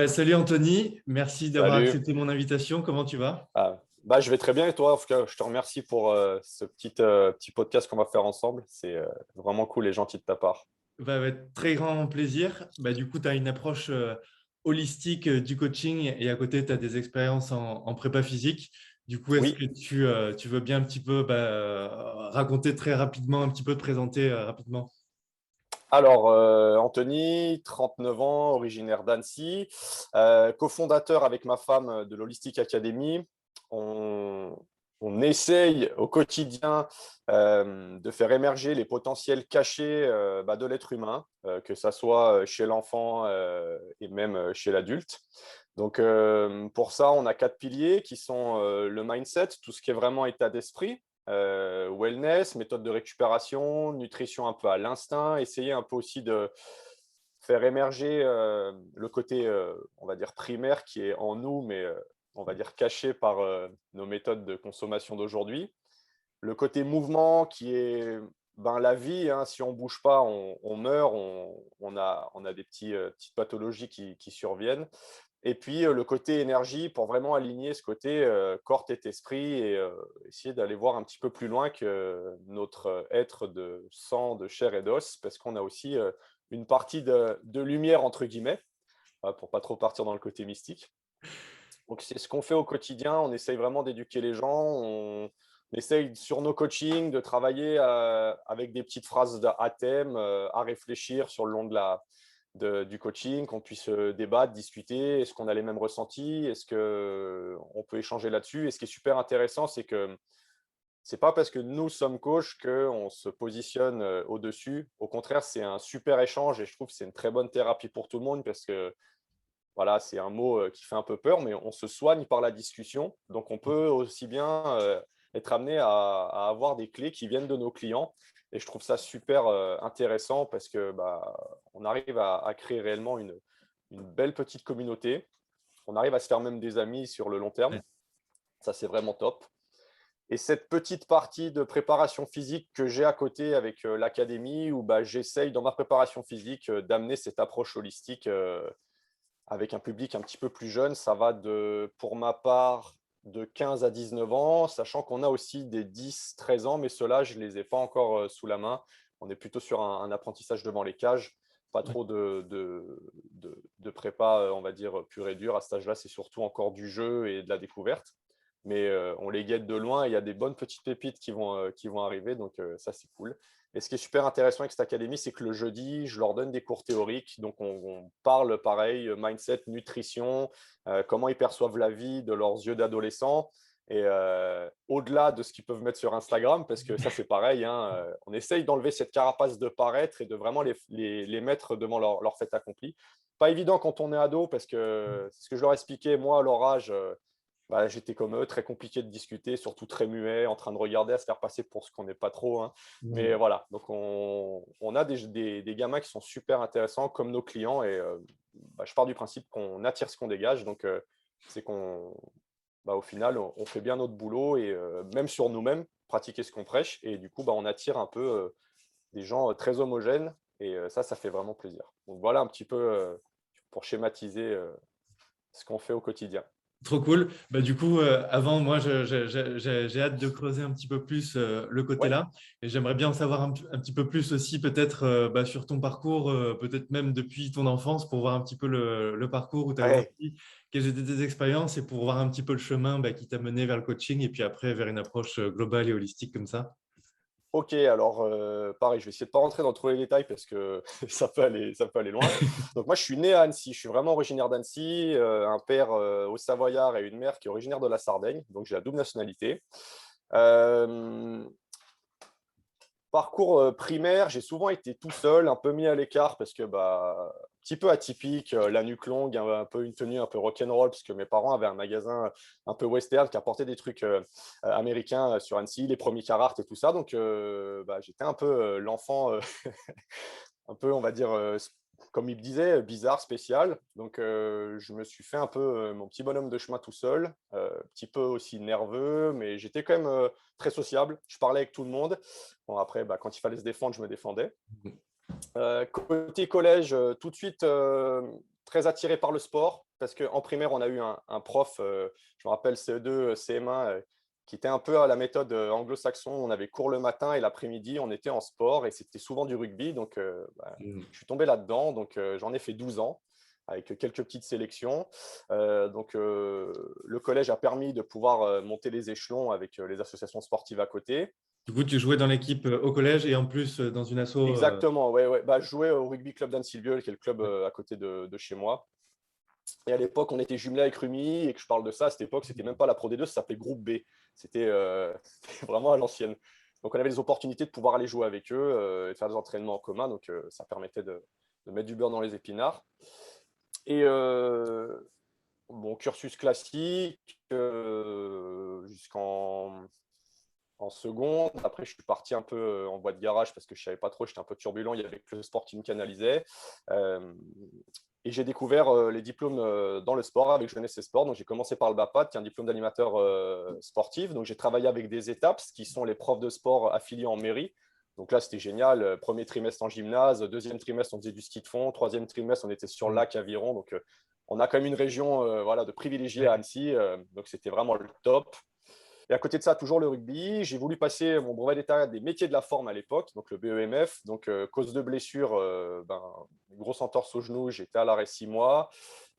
Salut Anthony, merci d'avoir Salut. accepté mon invitation. Comment tu vas? Je vais très bien et toi? En tout cas, je te remercie pour ce petit podcast qu'on va faire ensemble. C'est vraiment cool et gentil de ta part. Très grand plaisir. Du coup, tu as une approche holistique du coaching et à côté, tu as des expériences en prépa physique. Du coup, est-ce Oui, que tu veux bien un petit peu raconter très rapidement, un petit peu te présenter rapidement? alors Anthony, 39 ans, originaire d'Annecy, cofondateur avec ma femme de l'Holistic Academy. On, on essaye au quotidien de faire émerger les potentiels cachés de l'être humain, que ça soit chez l'enfant et même chez l'adulte. Donc pour ça, on a 4 piliers qui sont le mindset, tout ce qui est vraiment état d'esprit, wellness, méthode de récupération, nutrition un peu à l'instinct, essayer un peu aussi de faire émerger le côté, on va dire, primaire qui est en nous, mais on va dire caché par nos méthodes de consommation d'aujourd'hui. Le côté mouvement qui est la vie, hein, si on ne bouge pas, on meurt, on a des petites pathologies qui surviennent. Et puis, le côté énergie pour vraiment aligner ce côté corps, tête, esprit et essayer d'aller voir un petit peu plus loin que notre être de sang, de chair et d'os, parce qu'on a aussi une partie de lumière, entre guillemets, pour pas trop partir dans le côté mystique. Donc, c'est ce qu'on fait au quotidien. On essaye vraiment d'éduquer les gens. On essaye sur nos coachings de travailler avec des petites phrases à thème, à réfléchir sur le long du coaching, qu'on puisse débattre, discuter. Est-ce qu'on a les mêmes ressentis? Est-ce qu'on peut échanger là-dessus? Et ce qui est super intéressant, c'est que c'est pas parce que nous sommes coachs qu'on se positionne au-dessus. Au contraire, c'est un super échange et je trouve que c'est une très bonne thérapie pour tout le monde parce que voilà, c'est un mot qui fait un peu peur, mais on se soigne par la discussion. Donc, on peut aussi bien être amené à avoir des clés qui viennent de nos clients. Et je trouve ça super intéressant parce que on arrive à créer réellement une belle petite communauté. On arrive à se faire même des amis sur le long terme. Ouais. Ça, c'est vraiment top. Et cette petite partie de préparation physique que j'ai à côté avec l'académie, où j'essaye dans ma préparation physique d'amener cette approche holistique avec un public un petit peu plus jeune. Ça va pour ma part, de 15 à 19 ans, sachant qu'on a aussi des 10-13 ans, mais ceux-là, je ne les ai pas encore sous la main. On est plutôt sur un apprentissage devant les cages, pas trop de prépa, on va dire, pur et dur. À cet âge-là, c'est surtout encore du jeu et de la découverte. Mais on les guette de loin et il y a des bonnes petites pépites qui vont arriver, donc ça, c'est cool. Et ce qui est super intéressant avec cette académie, c'est que le jeudi, je leur donne des cours théoriques. Donc, on parle pareil, mindset, nutrition, comment ils perçoivent la vie de leurs yeux d'adolescents. Et au-delà de ce qu'ils peuvent mettre sur Instagram, parce que ça, c'est pareil, hein, on essaye d'enlever cette carapace de paraître et de vraiment les mettre devant leur fait accompli. Pas évident quand on est ado, parce que c'est ce que je leur expliquais, moi, à leur âge. J'étais comme eux, très compliqué de discuter, surtout très muet, en train de regarder, à se faire passer pour ce qu'on n'est pas trop, hein. Mais Mm. voilà, donc on a des gamins qui sont super intéressants comme nos clients et je pars du principe qu'on attire ce qu'on dégage. Donc, c'est au final, on fait bien notre boulot et même sur nous-mêmes, pratiquer ce qu'on prêche. Et du coup, on attire un peu des gens très homogènes et ça fait vraiment plaisir. Donc, voilà un petit peu pour schématiser ce qu'on fait au quotidien. Trop cool. Du coup, avant, moi, j'ai hâte de creuser un petit peu plus le côté Ouais. là. Et j'aimerais bien en savoir un petit peu plus aussi, peut-être sur ton parcours, peut-être même depuis ton enfance, pour voir un petit peu le parcours où tu as Ouais. grandi, quelles étaient tes expériences et pour voir un petit peu le chemin qui t'a mené vers le coaching et puis après vers une approche globale et holistique comme ça. Ok, alors pareil, je vais essayer de ne pas rentrer dans trop les détails parce que ça peut aller loin. Donc moi, je suis né à Annecy, je suis vraiment originaire d'Annecy, un père au Savoyard et une mère qui est originaire de la Sardaigne, donc j'ai la double nationalité. Euh, Parcours primaire, j'ai souvent été tout seul, un peu mis à l'écart parce que un petit peu atypique, la nuque longue, un peu une tenue un peu rock'n'roll parce que mes parents avaient un magasin un peu western qui apportait des trucs américains sur Annecy, les premiers Carhartt et tout ça. Donc j'étais un peu l'enfant un peu, on va dire, comme il me disait, bizarre, spécial. Donc, je me suis fait un peu mon petit bonhomme de chemin tout seul, un petit peu aussi nerveux, mais j'étais quand même très sociable. Je parlais avec tout le monde. Bon, après, quand il fallait se défendre, je me défendais. Côté collège, tout de suite, très attiré par le sport parce qu'en primaire, on a eu un prof, je me rappelle CE2, CM1, qui était un peu à la méthode anglo-saxon. On avait cours le matin et l'après-midi, on était en sport et c'était souvent du rugby. Donc, je suis tombé là-dedans. Donc, j'en ai fait 12 ans avec quelques petites sélections. Donc, le collège a permis de pouvoir monter les échelons avec les associations sportives à côté. Du coup, tu jouais dans l'équipe au collège et en plus dans une asso. Exactement, ouais, ouais. Bah, je jouais au rugby club d'Anne-Sylvieux, qui est le club à côté de chez moi. Et à l'époque, on était jumelés avec Rumi, et que je parle de ça, à cette époque, c'était même pas la Pro D2, ça s'appelait Groupe B. C'était vraiment à l'ancienne. Donc, on avait des opportunités de pouvoir aller jouer avec eux et de faire des entraînements en commun. Donc, ça permettait de mettre du beurre dans les épinards. Et bon, cursus classique jusqu'en seconde. Après, je suis parti un peu en voie de garage parce que je ne savais pas trop, j'étais un peu turbulent. Il y avait que le sport qui me canalisait. Et j'ai découvert les diplômes dans le sport avec Jeunesse et Sport. Donc, j'ai commencé par le BAPAT, qui est un diplôme d'animateur sportif. Donc, j'ai travaillé avec des étapes, qui sont les profs de sport affiliés en mairie. Donc là, c'était génial. Premier trimestre en gymnase, deuxième trimestre, on faisait du ski de fond. Troisième trimestre, on était sur le lac Aviron. Donc, on a quand même une région voilà, de privilégiés à Annecy. Donc, c'était vraiment le top. Et à côté de ça, toujours le rugby. J'ai voulu passer mon brevet d'état des métiers de la forme à l'époque, donc le BEMF. Donc, cause de blessure, grosse entorse au genou, j'étais à l'arrêt 6 mois.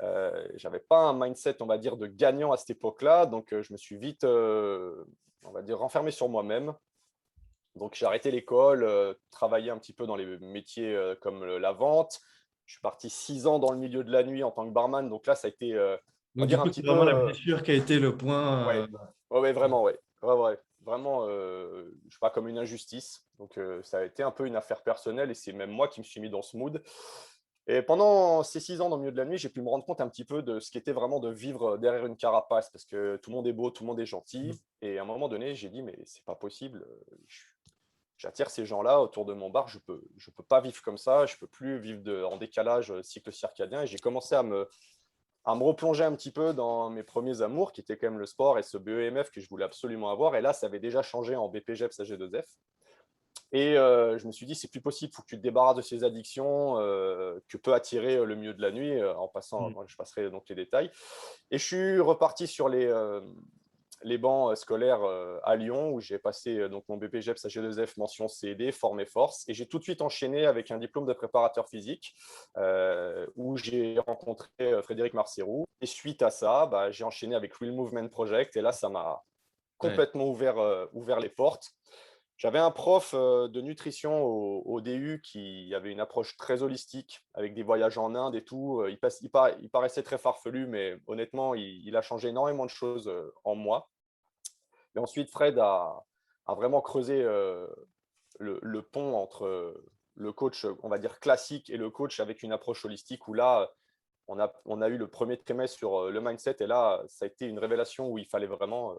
Je n'avais pas un mindset, on va dire, de gagnant à cette époque-là. Donc, je me suis vite, on va dire, renfermé sur moi-même. Donc, j'ai arrêté l'école, travaillé un petit peu dans les métiers comme la vente. Je suis parti 6 ans dans le milieu de la nuit en tant que barman. Donc là, ça a été, on va Donc, du dire, un coup, petit c'est peu… vraiment la blessure qui a été le point. Ouais, ouais, ouais, vraiment, ouais. Ouais, ouais. Vraiment, je sais pas, comme une injustice. Donc, ça a été un peu une affaire personnelle et c'est même moi qui me suis mis dans ce mood. Et pendant ces 6 ans dans le milieu de la nuit, j'ai pu me rendre compte un petit peu de ce qu'était vraiment de vivre derrière une carapace parce que tout le monde est beau, tout le monde est gentil. Et à un moment donné, j'ai dit, mais c'est pas possible. J'attire ces gens-là autour de mon bar. Je peux pas vivre comme ça. Je peux plus vivre en décalage cycle circadien. Et j'ai commencé à me replonger un petit peu dans mes premiers amours, qui étaient quand même le sport et ce BEMF que je voulais absolument avoir. Et là, ça avait déjà changé en BPGEPS AG2F. Et je me suis dit, c'est plus possible, il faut que tu te débarrasses de ces addictions que peut attirer le milieu de la nuit, en passant, moi, je passerai donc les détails. Et je suis reparti sur les bancs scolaires à Lyon, où j'ai passé donc mon BPGEPS AG2F mention CED, forme et force. Et j'ai tout de suite enchaîné avec un diplôme de préparateur physique, où j'ai rencontré Frédéric Marcerou. Et suite à ça, j'ai enchaîné avec Real Movement Project. Et là, ça m'a Ouais. complètement ouvert les portes. J'avais un prof de nutrition au DU qui avait une approche très holistique avec des voyages en Inde et tout. Il paraissait très farfelu, mais honnêtement, il a changé énormément de choses en moi. Et ensuite, Fred a vraiment creusé le pont entre le coach, on va dire, classique et le coach avec une approche holistique où là, on a eu le premier trimestre sur le mindset et là, ça a été une révélation où il fallait vraiment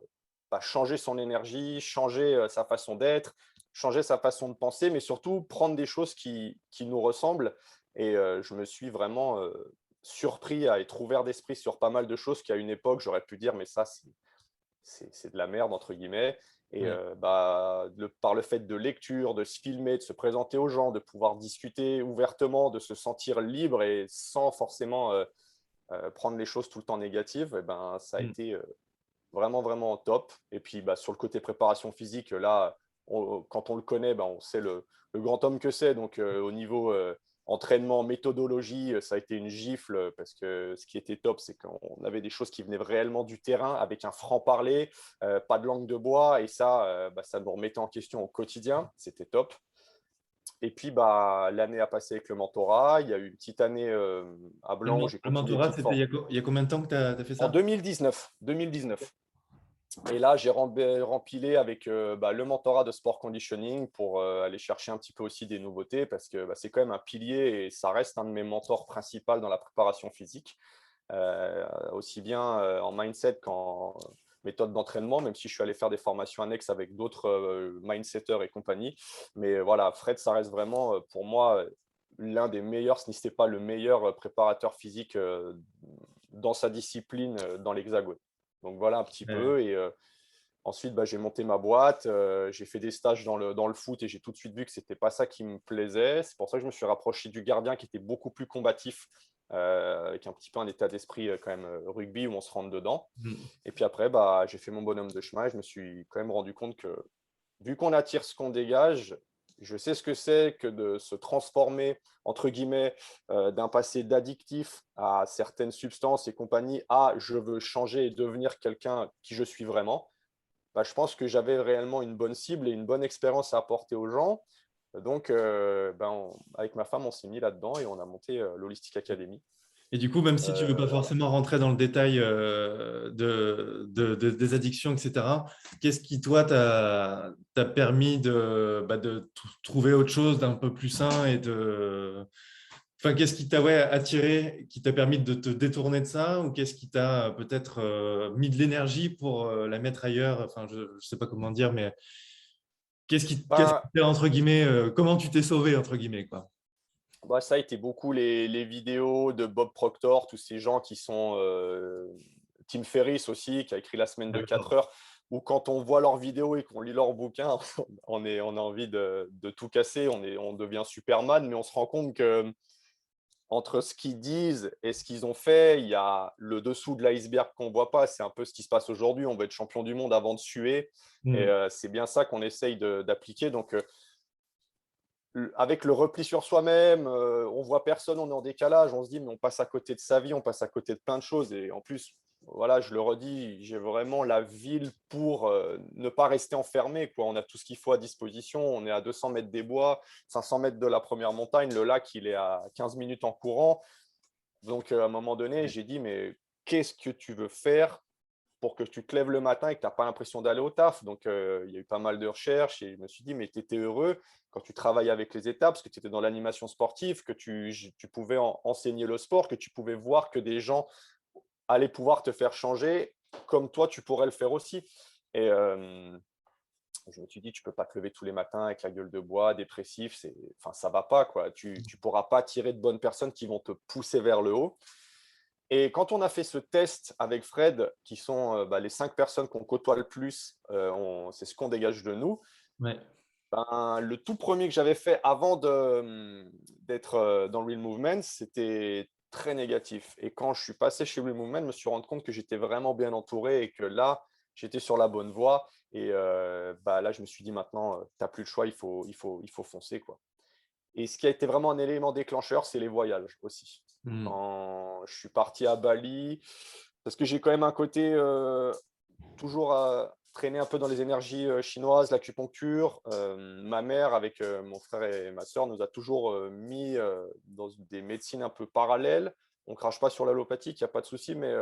changer son énergie, changer sa façon d'être, changer sa façon de penser, mais surtout prendre des choses qui nous ressemblent. Et je me suis vraiment surpris à être ouvert d'esprit sur pas mal de choses qu'à une époque, j'aurais pu dire, mais ça, c'est de la merde, entre guillemets. Et Ouais. par le fait de lecture, de se filmer, de se présenter aux gens, de pouvoir discuter ouvertement, de se sentir libre et sans forcément prendre les choses tout le temps négatives, ça a été vraiment, vraiment top. Et puis, sur le côté préparation physique, là, quand on le connaît, on sait le grand homme que c'est. Donc, au niveau entraînement, méthodologie, ça a été une gifle parce que ce qui était top, c'est qu'on avait des choses qui venaient réellement du terrain avec un franc-parler, pas de langue de bois. Et ça, ça nous remettait en question au quotidien. C'était top. Et puis, l'année a passé avec le mentorat. Il y a eu une petite année à Blanc où j'ai Le continué des mentorat, petites c'était formes. il y a combien de temps que tu as fait En ça? 2019. Et là, j'ai rempilé avec le mentorat de sport conditioning pour aller chercher un petit peu aussi des nouveautés parce que c'est quand même un pilier et ça reste un de mes mentors principaux dans la préparation physique, aussi bien en mindset qu'en méthode d'entraînement, même si je suis allé faire des formations annexes avec d'autres mindsetters et compagnie. Mais voilà, Fred, ça reste vraiment pour moi l'un des meilleurs, si ce n'est pas le meilleur préparateur physique dans sa discipline dans l'Hexagone. Donc voilà un petit peu. Et ensuite, j'ai monté ma boîte. J'ai fait des stages dans le foot et j'ai tout de suite vu que ce n'était pas ça qui me plaisait. C'est pour ça que je me suis rapproché du gardien qui était beaucoup plus combatif avec un petit peu un état d'esprit quand même rugby où on se rentre dedans. Mm. Et puis après, j'ai fait mon bonhomme de chemin et je me suis quand même rendu compte que vu qu'on attire ce qu'on dégage, je sais ce que c'est que de se transformer, entre guillemets, d'un passé d'addictif à certaines substances et compagnie, à je veux changer et devenir quelqu'un qui je suis vraiment. Je pense que j'avais réellement une bonne cible et une bonne expérience à apporter aux gens. Donc, avec ma femme, on s'est mis là-dedans et on a monté l'Holistic Academy. Et du coup, même si tu veux pas Voilà. forcément rentrer dans le détail des addictions, etc., qu'est-ce qui, toi, t'a permis de trouver autre chose d'un peu plus sain et de… Enfin, qu'est-ce qui t'a attiré, qui t'a permis de te détourner de ça, ou qu'est-ce qui t'a peut-être mis de l'énergie pour la mettre ailleurs? Enfin, je ne sais pas comment dire, mais qu'est-ce qui Ben, t'a, entre guillemets, comment tu t'es sauvé, entre guillemets, quoi? Ça a été beaucoup les vidéos de Bob Proctor, tous ces gens qui sont Tim Ferriss aussi, qui a écrit La semaine de 4 D'accord. heures, où quand on voit leurs vidéos et qu'on lit leurs bouquins, on a envie de tout casser, on devient Superman, mais on se rend compte que entre ce qu'ils disent et ce qu'ils ont fait, il y a le dessous de l'iceberg qu'on ne voit pas. C'est un peu ce qui se passe aujourd'hui. On veut être champion du monde avant de suer. Et Mm. c'est bien ça qu'on essaye d'appliquer. Donc, avec le repli sur soi-même, on voit personne, on est en décalage, on se dit mais on passe à côté de sa vie, on passe à côté de plein de choses. Et en plus, voilà, je le redis, j'ai vraiment la ville pour ne pas rester enfermé, quoi. On a tout ce qu'il faut à disposition, on est à 200 mètres des bois, 500 mètres de la première montagne, le lac il est à 15 minutes en courant. Donc à un moment donné, j'ai dit mais qu'est-ce que tu veux faire pour que tu te lèves le matin et que tu n'as pas l'impression d'aller au taf. Donc, il y a eu pas mal de recherches et je me suis dit, mais tu étais heureux quand tu travaillais avec les étapes, parce que tu étais dans l'animation sportive, que tu pouvais enseigner le sport, que tu pouvais voir que des gens allaient pouvoir te faire changer, comme toi, tu pourrais le faire aussi. Et je me suis dit, tu ne peux pas te lever tous les matins avec la gueule de bois, dépressif, enfin, ça ne va pas, quoi. Tu ne pourras pas attirer de bonnes personnes qui vont te pousser vers le haut. Et quand on a fait ce test avec Fred, qui sont les 5 personnes qu'on côtoie le plus, c'est ce qu'on dégage de nous. Ouais. Le tout premier que j'avais fait avant d'être dans Real Movement, c'était très négatif. Et quand je suis passé chez Real Movement, je me suis rendu compte que j'étais vraiment bien entouré et que là, j'étais sur la bonne voie. Et là, je me suis dit maintenant, tu n'as plus le choix, il faut foncer, quoi. Et ce qui a été vraiment un élément déclencheur, c'est les voyages aussi. Mm. Quand je suis parti à Bali, parce que j'ai quand même un côté toujours à traîner un peu dans les énergies chinoises, l'acupuncture. Ma mère, avec mon frère et ma sœur, nous a toujours mis dans des médecines un peu parallèles. On ne crache pas sur l'allopathie, il n'y a pas de souci, mais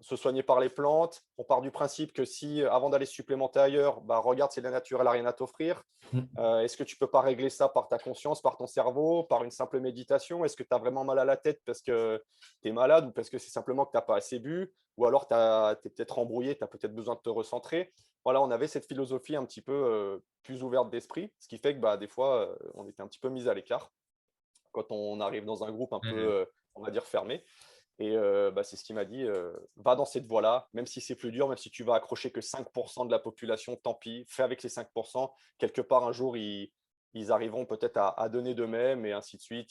se soigner par les plantes. On part du principe que si, avant d'aller se supplémenter ailleurs, regarde si la nature elle n'a rien à t'offrir. Mm. Est-ce que tu peux pas régler ça par ta conscience, par ton cerveau, par une simple méditation? Est-ce que tu as vraiment mal à la tête parce que tu es malade ou parce que c'est simplement que tu n'as pas assez bu? Ou alors tu es peut-être embrouillé, tu as peut-être besoin de te recentrer. Voilà, on avait cette philosophie un petit peu plus ouverte d'esprit, ce qui fait que des fois, on était un petit peu mis à l'écart quand on arrive dans un groupe un peu, Ouais. on va dire, fermé. Et c'est ce qu'il m'a dit, va dans cette voie-là, même si c'est plus dur, même si tu vas accrocher que 5% de la population, tant pis, fais avec ces 5%. Quelque part, un jour, ils arriveront peut-être à donner d'eux-mêmes et ainsi de suite.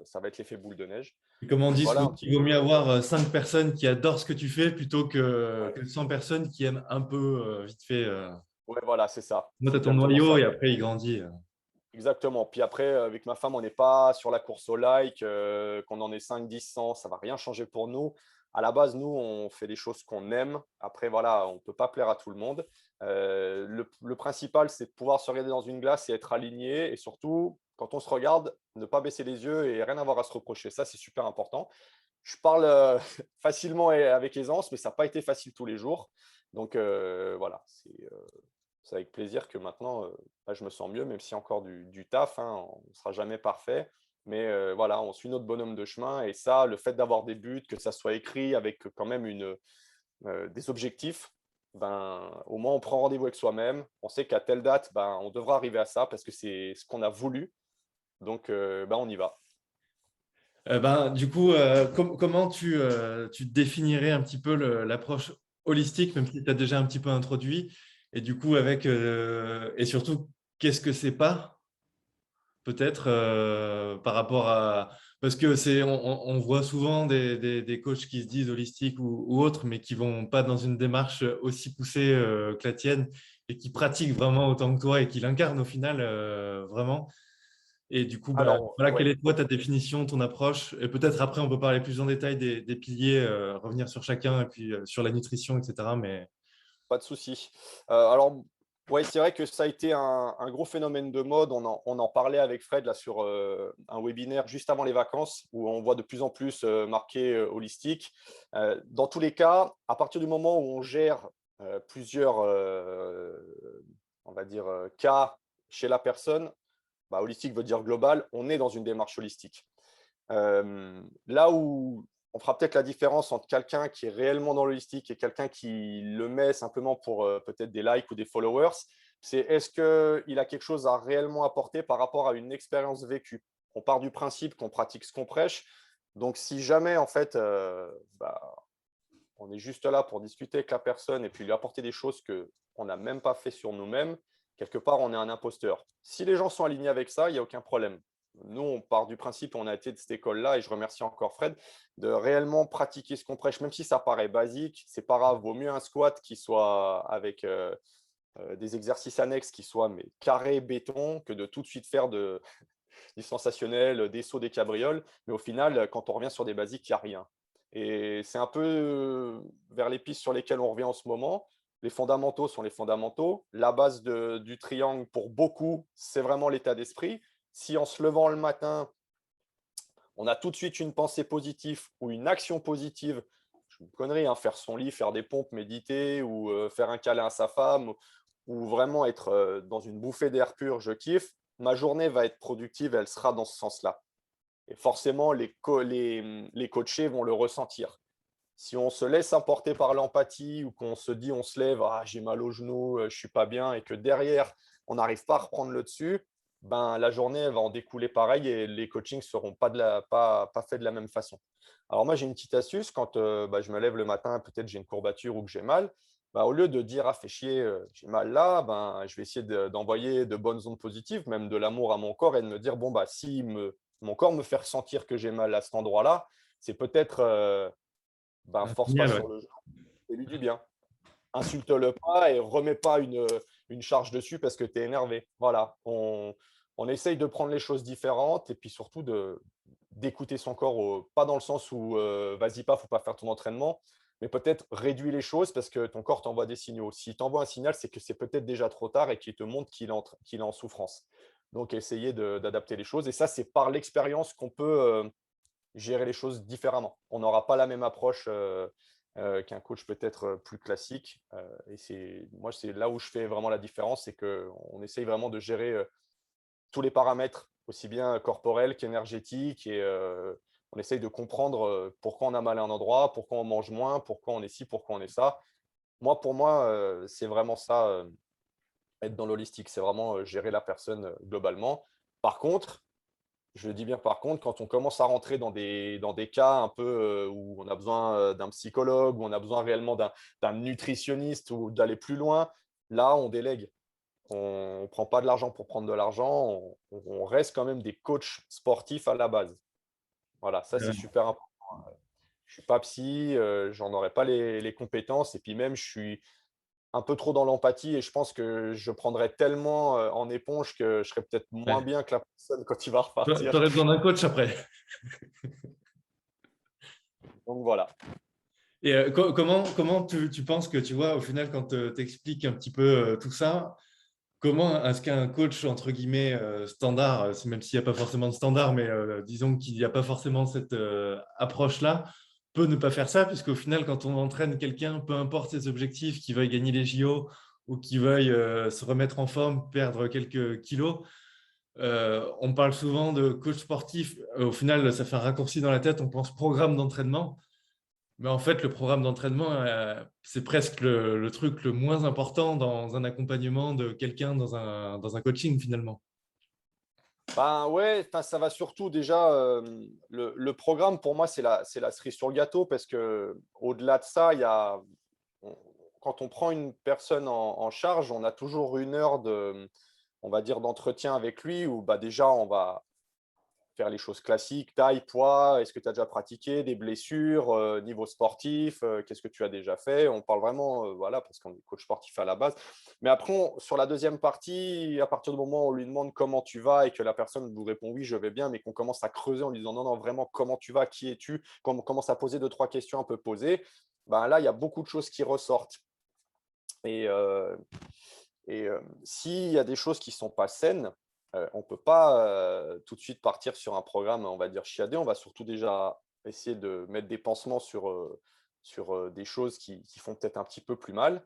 Ça va être l'effet boule de neige. Et comme on Donc dit voilà souvent, un petit il vaut mieux peu. avoir 5 personnes qui adorent ce que tu fais plutôt Ouais, que 100 personnes qui aiment un peu vite fait. ouais, voilà, c'est ça. Moi, tu C'est as ton exactement noyau ça. et après, il grandit. Exactement. Puis après, avec ma femme, on n'est pas sur la course au like, qu'on en ait 5, 10, 100, ça ne va rien changer pour nous. À la base, nous, on fait des choses qu'on aime. Après, voilà, on ne peut pas plaire à tout le monde. Le principal, c'est de pouvoir se regarder dans une glace et être aligné. Et surtout, quand on se regarde, ne pas baisser les yeux et rien avoir à se reprocher. Ça, c'est super important. Je parle facilement et avec aisance, mais ça n'a pas été facile tous les jours. Donc, voilà, c'est avec plaisir que maintenant, je me sens mieux, même s'il y a encore du taf, hein, on ne sera jamais parfait. Mais voilà, on suit notre bonhomme de chemin. Et ça, le fait d'avoir des buts, que ça soit écrit avec quand même des objectifs, au moins on prend rendez-vous avec soi-même. On sait qu'à telle date, on devra arriver à ça parce que c'est ce qu'on a voulu. Donc, on y va. Du coup, comment tu définirais un petit peu l'approche holistique, même si tu as déjà un petit peu introduit, et du coup, et surtout, qu'est-ce que c'est pas? peut-être par rapport à… Parce que on voit souvent des coachs qui se disent holistiques ou autres, mais qui vont pas dans une démarche aussi poussée que la tienne et qui pratiquent vraiment autant que toi et qui l'incarnent au final vraiment. Et du coup, bah, Alors, voilà, quelle ouais, est toi ta définition, ton approche? Et peut-être après, on peut parler plus en détail des piliers, revenir sur chacun et puis sur la nutrition, etc. Mais pas de souci. Alors, ouais, c'est vrai que ça a été un gros phénomène de mode. On en parlait avec Fred là, sur un webinaire juste avant les vacances où on voit de plus en plus marqué holistique. Dans tous les cas, à partir du moment où on gère plusieurs, on va dire, cas chez la personne, bah, holistique veut dire global, on est dans une démarche holistique. Là où on fera peut-être la différence entre quelqu'un qui est réellement dans l'holistique et quelqu'un qui le met simplement pour peut-être des likes ou des followers, c'est est-ce qu'il a quelque chose à réellement apporter par rapport à une expérience vécue. On part du principe qu'on pratique ce qu'on prêche. Donc, si jamais, en fait, bah, on est juste là pour discuter avec la personne et puis lui apporter des choses qu'on n'a même pas fait sur nous-mêmes, quelque part, on est un imposteur. Si les gens sont alignés avec ça, il n'y a aucun problème. Nous, on part du principe, on a été de cette école-là, et je remercie encore Fred, de réellement pratiquer ce qu'on prêche, même si ça paraît basique, c'est pas grave, vaut mieux un squat qui soit avec des exercices annexes qui soient mais carré béton que de tout de suite faire du sensationnel, des sauts, des cabrioles. Mais au final, quand on revient sur des basiques, il n'y a rien. Et c'est un peu vers les pistes sur lesquelles on revient en ce moment. Les fondamentaux sont les fondamentaux. La base du triangle, pour beaucoup, c'est vraiment l'état d'esprit. Si en se levant le matin, on a tout de suite une pensée positive ou une action positive, je me connerie, hein, faire son lit, faire des pompes, méditer ou faire un câlin à sa femme ou vraiment être dans une bouffée d'air pur, je kiffe, ma journée va être productive, elle sera dans ce sens-là. Et forcément, les coachés vont le ressentir. Si on se laisse emporter par l'empathie ou qu'on se dit on se lève, ah, j'ai mal au genou, je ne suis pas bien, et que derrière, on n'arrive pas à reprendre le dessus, ben, la journée elle va en découler pareil et les coachings ne seront pas faits de la même façon. Alors moi, j'ai une petite astuce. Quand bah, je me lève le matin, peut-être j'ai une courbature ou que j'ai mal, bah, au lieu de dire ah, fais chier, j'ai mal là, ben, je vais essayer d'envoyer de bonnes ondes positives, même de l'amour à mon corps et de me dire bon, bah, si mon corps me fait ressentir que j'ai mal à cet endroit-là, c'est peut-être ben, force pas génial, ouais. sur le jeu, fais-lui du bien. Insulte-le pas et remets pas une charge dessus parce que tu es énervé. Voilà, on essaye de prendre les choses différentes et puis surtout d'écouter son corps, pas dans le sens où vas-y pas, faut pas faire ton entraînement, mais peut-être réduire les choses parce que ton corps t'envoie des signaux. S'il t'envoie un signal, c'est que c'est peut-être déjà trop tard et qu'il te montre qu'il est en souffrance. Donc, essayer d'adapter les choses. Et ça, c'est par l'expérience qu'on peut gérer les choses différemment. On n'aura pas la même approche qu'un coach peut-être plus classique. Et moi, c'est là où je fais vraiment la différence, c'est qu'on essaye vraiment de gérer tous les paramètres, aussi bien corporels qu'énergétiques. Et on essaye de comprendre pourquoi on a mal à un endroit, pourquoi on mange moins, pourquoi on est ci, pourquoi on est ça. Moi, pour moi, c'est vraiment ça, être dans l'holistique. C'est vraiment gérer la personne globalement. Par contre, je le dis bien par contre, quand on commence à rentrer dans des cas un peu où on a besoin d'un psychologue, où on a besoin réellement d'un nutritionniste ou d'aller plus loin, là, on délègue. On ne prend pas de l'argent pour prendre de l'argent, on reste quand même des coachs sportifs à la base. Voilà, ça c'est super important. Je ne suis pas psy, j'en aurais pas les compétences et puis même je suis un peu trop dans l'empathie et je pense que je prendrais tellement en éponge que je serais peut-être moins Ouais. bien que la personne quand il va Tu repartir. aurais besoin d'un coach après. Donc voilà. Et comment tu penses que, tu vois, au final, quand tu expliques un petit peu tout ça, comment est-ce qu'un coach, entre guillemets, standard, même s'il n'y a pas forcément de standard, mais disons qu'il n'y a pas forcément cette approche-là, peut ne pas faire ça, puisqu'au final, quand on entraîne quelqu'un, peu importe ses objectifs, qu'il veuille gagner les JO ou qu'il veuille se remettre en forme, perdre quelques kilos, on parle souvent de coach sportif. Au final, ça fait un raccourci dans la tête, on pense programme d'entraînement. Mais en fait, le programme d'entraînement, c'est presque le truc le moins important dans un accompagnement de quelqu'un dans un coaching finalement. Ben ouais, enfin, ça va surtout déjà. Le programme, pour moi, c'est la cerise sur le gâteau parce que au-delà de ça, on- quand on prend une personne en charge, on a toujours 1 heure on va dire, d'entretien avec lui où déjà, on va faire les choses classiques, taille, poids, est-ce que tu as déjà pratiqué, des blessures, niveau sportif, qu'est-ce que tu as déjà fait? On parle vraiment, voilà, parce qu'on est coach sportif à la base. Mais après, sur la deuxième partie, à partir du moment où on lui demande comment tu vas et que la personne vous répond oui, je vais bien, mais qu'on commence à creuser en lui disant non, non, vraiment, comment tu vas, qui es-tu, qu'on commence à poser deux, trois questions un peu posées, ben là, il y a beaucoup de choses qui ressortent. Et, s'il y a des choses qui ne sont pas saines, on ne peut pas tout de suite partir sur un programme, on va dire, chiadé. On va surtout déjà essayer de mettre des pansements sur des choses qui font peut-être un petit peu plus mal.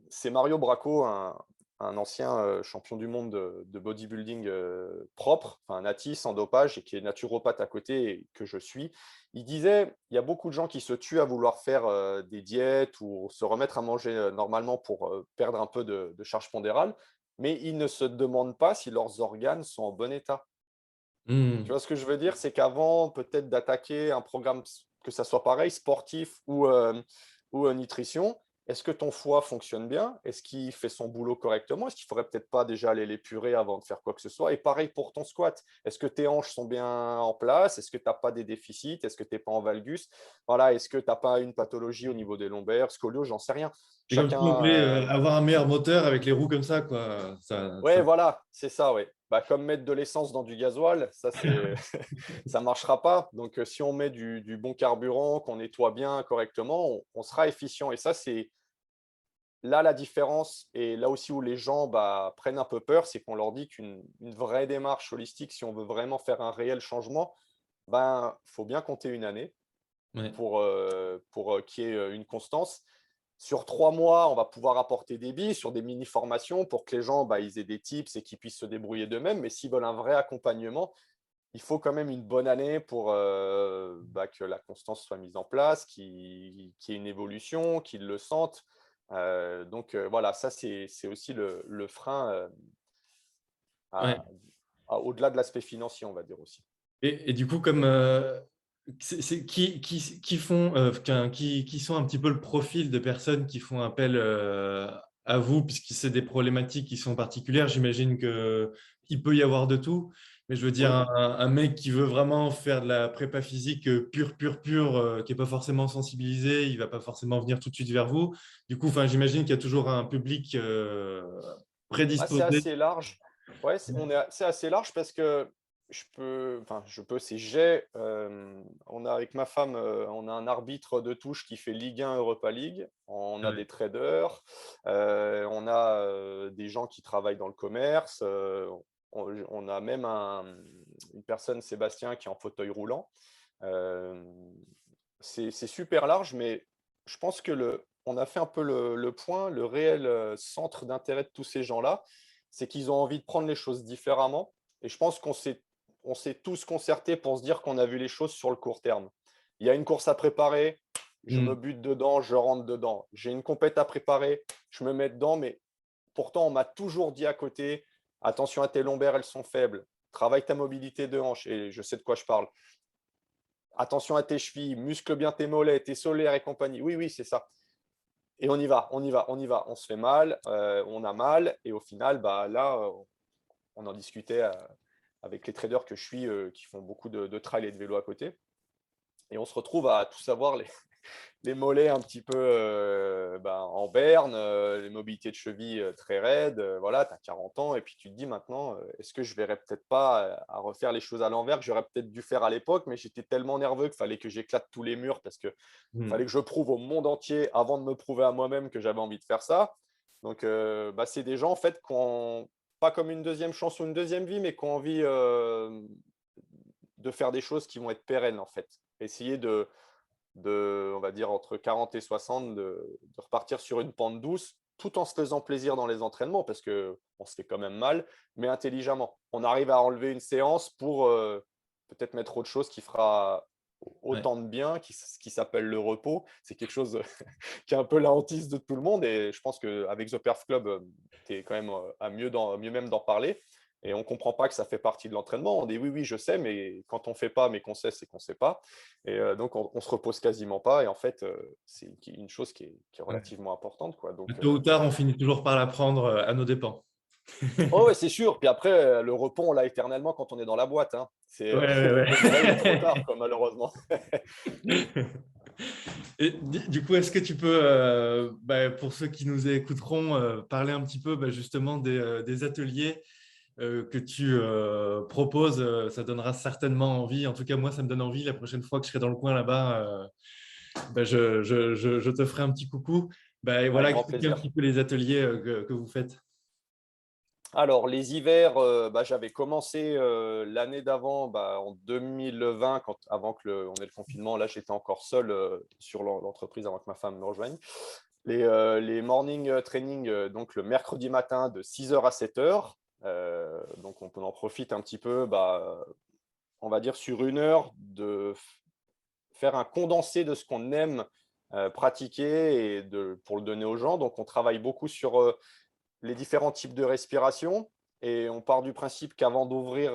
C'est Mario Bracco, un ancien champion du monde de bodybuilding propre, enfin natif, sans dopage, et qui est naturopathe à côté, et que je suis. Il disait, il y a beaucoup de gens qui se tuent à vouloir faire des diètes ou se remettre à manger normalement pour perdre un peu de charge pondérale, mais ils ne se demandent pas si leurs organes sont en bon état. Tu Mmh. vois ce que je veux dire? C'est qu'avant peut-être d'attaquer un programme, que ça soit pareil, sportif ou nutrition, est-ce que ton foie fonctionne bien? Est-ce qu'il fait son boulot correctement? Est-ce qu'il faudrait peut-être pas déjà aller l'épurer avant de faire quoi que ce soit? Et pareil pour ton squat. Est-ce que tes hanches sont bien en place? Est-ce que tu as pas des déficits? Est-ce que tu es pas en valgus? Voilà, est-ce que tu as pas une pathologie au niveau des lombaires, scoliose? J'en sais rien. C'est comme si on Chacun, voulait avoir un meilleur moteur avec les roues comme ça, quoi. ouais, voilà, c'est ça, ouais. Bah, comme mettre de l'essence dans du gasoil, ça, c'est ça marchera pas. Donc, si on met du bon carburant, qu'on nettoie bien correctement, on sera efficient. Et ça, c'est là la différence. Et là aussi où les gens prennent un peu peur, c'est qu'on leur dit qu'une vraie démarche holistique, si on veut vraiment faire un réel changement, faut bien compter une année Ouais. pour qu'il y ait une constance. Sur 3 mois, on va pouvoir apporter des billes sur des mini-formations pour que les gens ils aient des tips et qu'ils puissent se débrouiller d'eux-mêmes. Mais s'ils veulent un vrai accompagnement, il faut quand même une bonne année pour que la constance soit mise en place, qu'il y ait une évolution, qu'ils le sentent. Donc voilà, ça c'est aussi le frein Ouais. à- au-delà de l'aspect financier, on va dire aussi. Et du coup, comme qui font, qui sont un petit peu le profil de personnes qui font appel à vous, puisque c'est des problématiques qui sont particulières, j'imagine qu'il peut y avoir de tout. Mais je veux dire, Oui. un mec qui veut vraiment faire de la prépa physique pure, qui n'est pas forcément sensibilisé, il ne va pas forcément venir tout de suite vers vous. Du coup, enfin, j'imagine qu'il y a toujours un public C'est prédisposé. assez large. Ouais, c'est assez large parce que on a avec ma femme, on a un arbitre de touche qui fait Ligue 1, Europa League. On a Ouais. des traders, on a des gens qui travaillent dans le commerce. On a même une personne, Sébastien, qui est en fauteuil roulant. Euh, c'est super large, mais je pense que on a fait un peu le point, le réel centre d'intérêt de tous ces gens-là, c'est qu'ils ont envie de prendre les choses différemment. Et je pense qu'on s'est tous concertés pour se dire qu'on a vu les choses sur le court terme. Il y a une course à préparer, je me Hmm. bute dedans, je rentre dedans. J'ai une compète à préparer, je me mets dedans, mais pourtant, on m'a toujours dit à côté, attention à tes lombaires, elles sont faibles, travaille ta mobilité de hanche, et je sais de quoi je parle. Attention à tes chevilles, muscle bien tes mollets, tes solaires et compagnie. Oui, oui, c'est ça. Et on y va, on y va, on y va. On se fait mal, on a mal. Et au final, là, on en discutait avec les traders que je suis, qui font beaucoup de trail et de vélo à côté. Et on se retrouve à tous avoir les mollets un petit peu en berne, les mobilités de cheville très raides. Voilà, tu as 40 ans et puis tu te dis maintenant, est-ce que je ne verrais peut-être pas à refaire les choses à l'envers que j'aurais peut-être dû faire à l'époque, mais j'étais tellement nerveux qu'il fallait que j'éclate tous les murs parce qu'il Hmm. fallait que je prouve au monde entier avant de me prouver à moi-même que j'avais envie de faire ça. Donc, c'est des gens en fait qui ont pas comme une deuxième chance ou une deuxième vie, mais qui ont envie de faire des choses qui vont être pérennes en fait. Essayer on va dire, entre 40 et 60, de repartir sur une pente douce, tout en se faisant plaisir dans les entraînements, parce qu'on se fait quand même mal, mais intelligemment. On arrive à enlever une séance pour peut-être mettre autre chose qui fera Ouais. autant de bien, qui s'appelle le repos. C'est quelque chose qui est un peu la hantise de tout le monde, et je pense qu'avec The Perf Club, tu es quand même à mieux même d'en parler. Et on ne comprend pas que ça fait partie de l'entraînement. On dit oui, oui, je sais, mais quand on ne fait pas, mais qu'on sait, c'est qu'on ne sait pas. Et donc, on ne se repose quasiment pas. Et en fait, c'est une chose qui est Ouais. relativement importante, quoi. Donc, Tôt ou tard, on finit toujours par l'apprendre à nos dépens. Oh ouais, c'est sûr. Puis après, le repos, on l'a éternellement quand on est dans la boîte, hein. C'est, Ouais, ouais, le réveil est trop tard, ouais. quoi, malheureusement. Et du coup, est-ce que tu peux, pour ceux qui nous écouteront, parler un petit peu justement des ateliers que tu proposes? Ça donnera certainement envie. En tout cas, moi, ça me donne envie. La prochaine fois que je serai dans le coin là-bas, je te ferai un petit coucou. Et Avec voilà, grand expliquer un plaisir. petit peu les ateliers que vous faites. Alors, les hivers, j'avais commencé l'année d'avant, en 2020, avant on ait le confinement. Là, j'étais encore seul sur l'entreprise avant que ma femme me rejoigne. Les morning training, donc le mercredi matin de 6h à 7h. Donc, on en profite un petit peu, on va dire sur 1 heure, de faire un condensé de ce qu'on aime pratiquer et pour le donner aux gens. Donc, on travaille beaucoup sur les différents types de respiration. Et on part du principe qu'avant d'ouvrir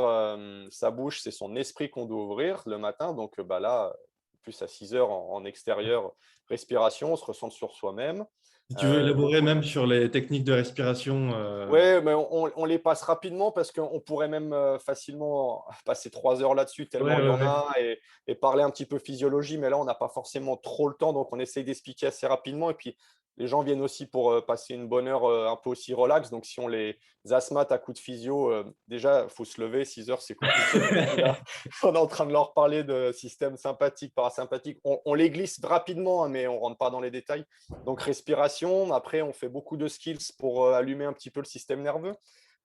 sa bouche, c'est son esprit qu'on doit ouvrir le matin. Donc là, plus à 6 heures en extérieur, respiration, on se ressent sur soi-même. Si tu veux élaborer Beaucoup. même sur les techniques de respiration. Ouais, mais on les passe rapidement parce qu'on pourrait même facilement passer 3 heures là-dessus, Ouais, tellement il y ouais, en ouais. a, et parler un petit peu physiologie, mais là, on n'a pas forcément trop le temps, donc on essaye d'expliquer assez rapidement. Et puis, les gens viennent aussi pour passer une bonne heure un peu aussi relax. Donc, si on les asthmates à coups de physio, déjà, il faut se lever, 6 heures, c'est compliqué. Donc, si là, on est en train de leur parler de système sympathique, parasympathique, on les glisse rapidement, hein, mais on ne rentre pas dans les détails. Donc, respiration. Après, on fait beaucoup de skills pour allumer un petit peu le système nerveux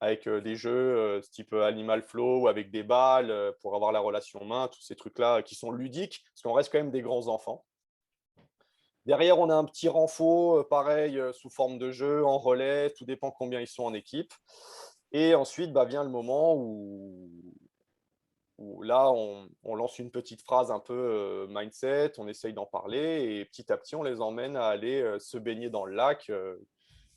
avec des jeux type Animal Flow ou avec des balles pour avoir la relation main, tous ces trucs-là qui sont ludiques, parce qu'on reste quand même des grands enfants. Derrière, on a un petit renfort, pareil, sous forme de jeu, en relais, tout dépend combien ils sont en équipe. Et ensuite, vient le moment où là, on lance une petite phrase un peu mindset, on essaye d'en parler, et petit à petit, on les emmène à aller se baigner dans le lac,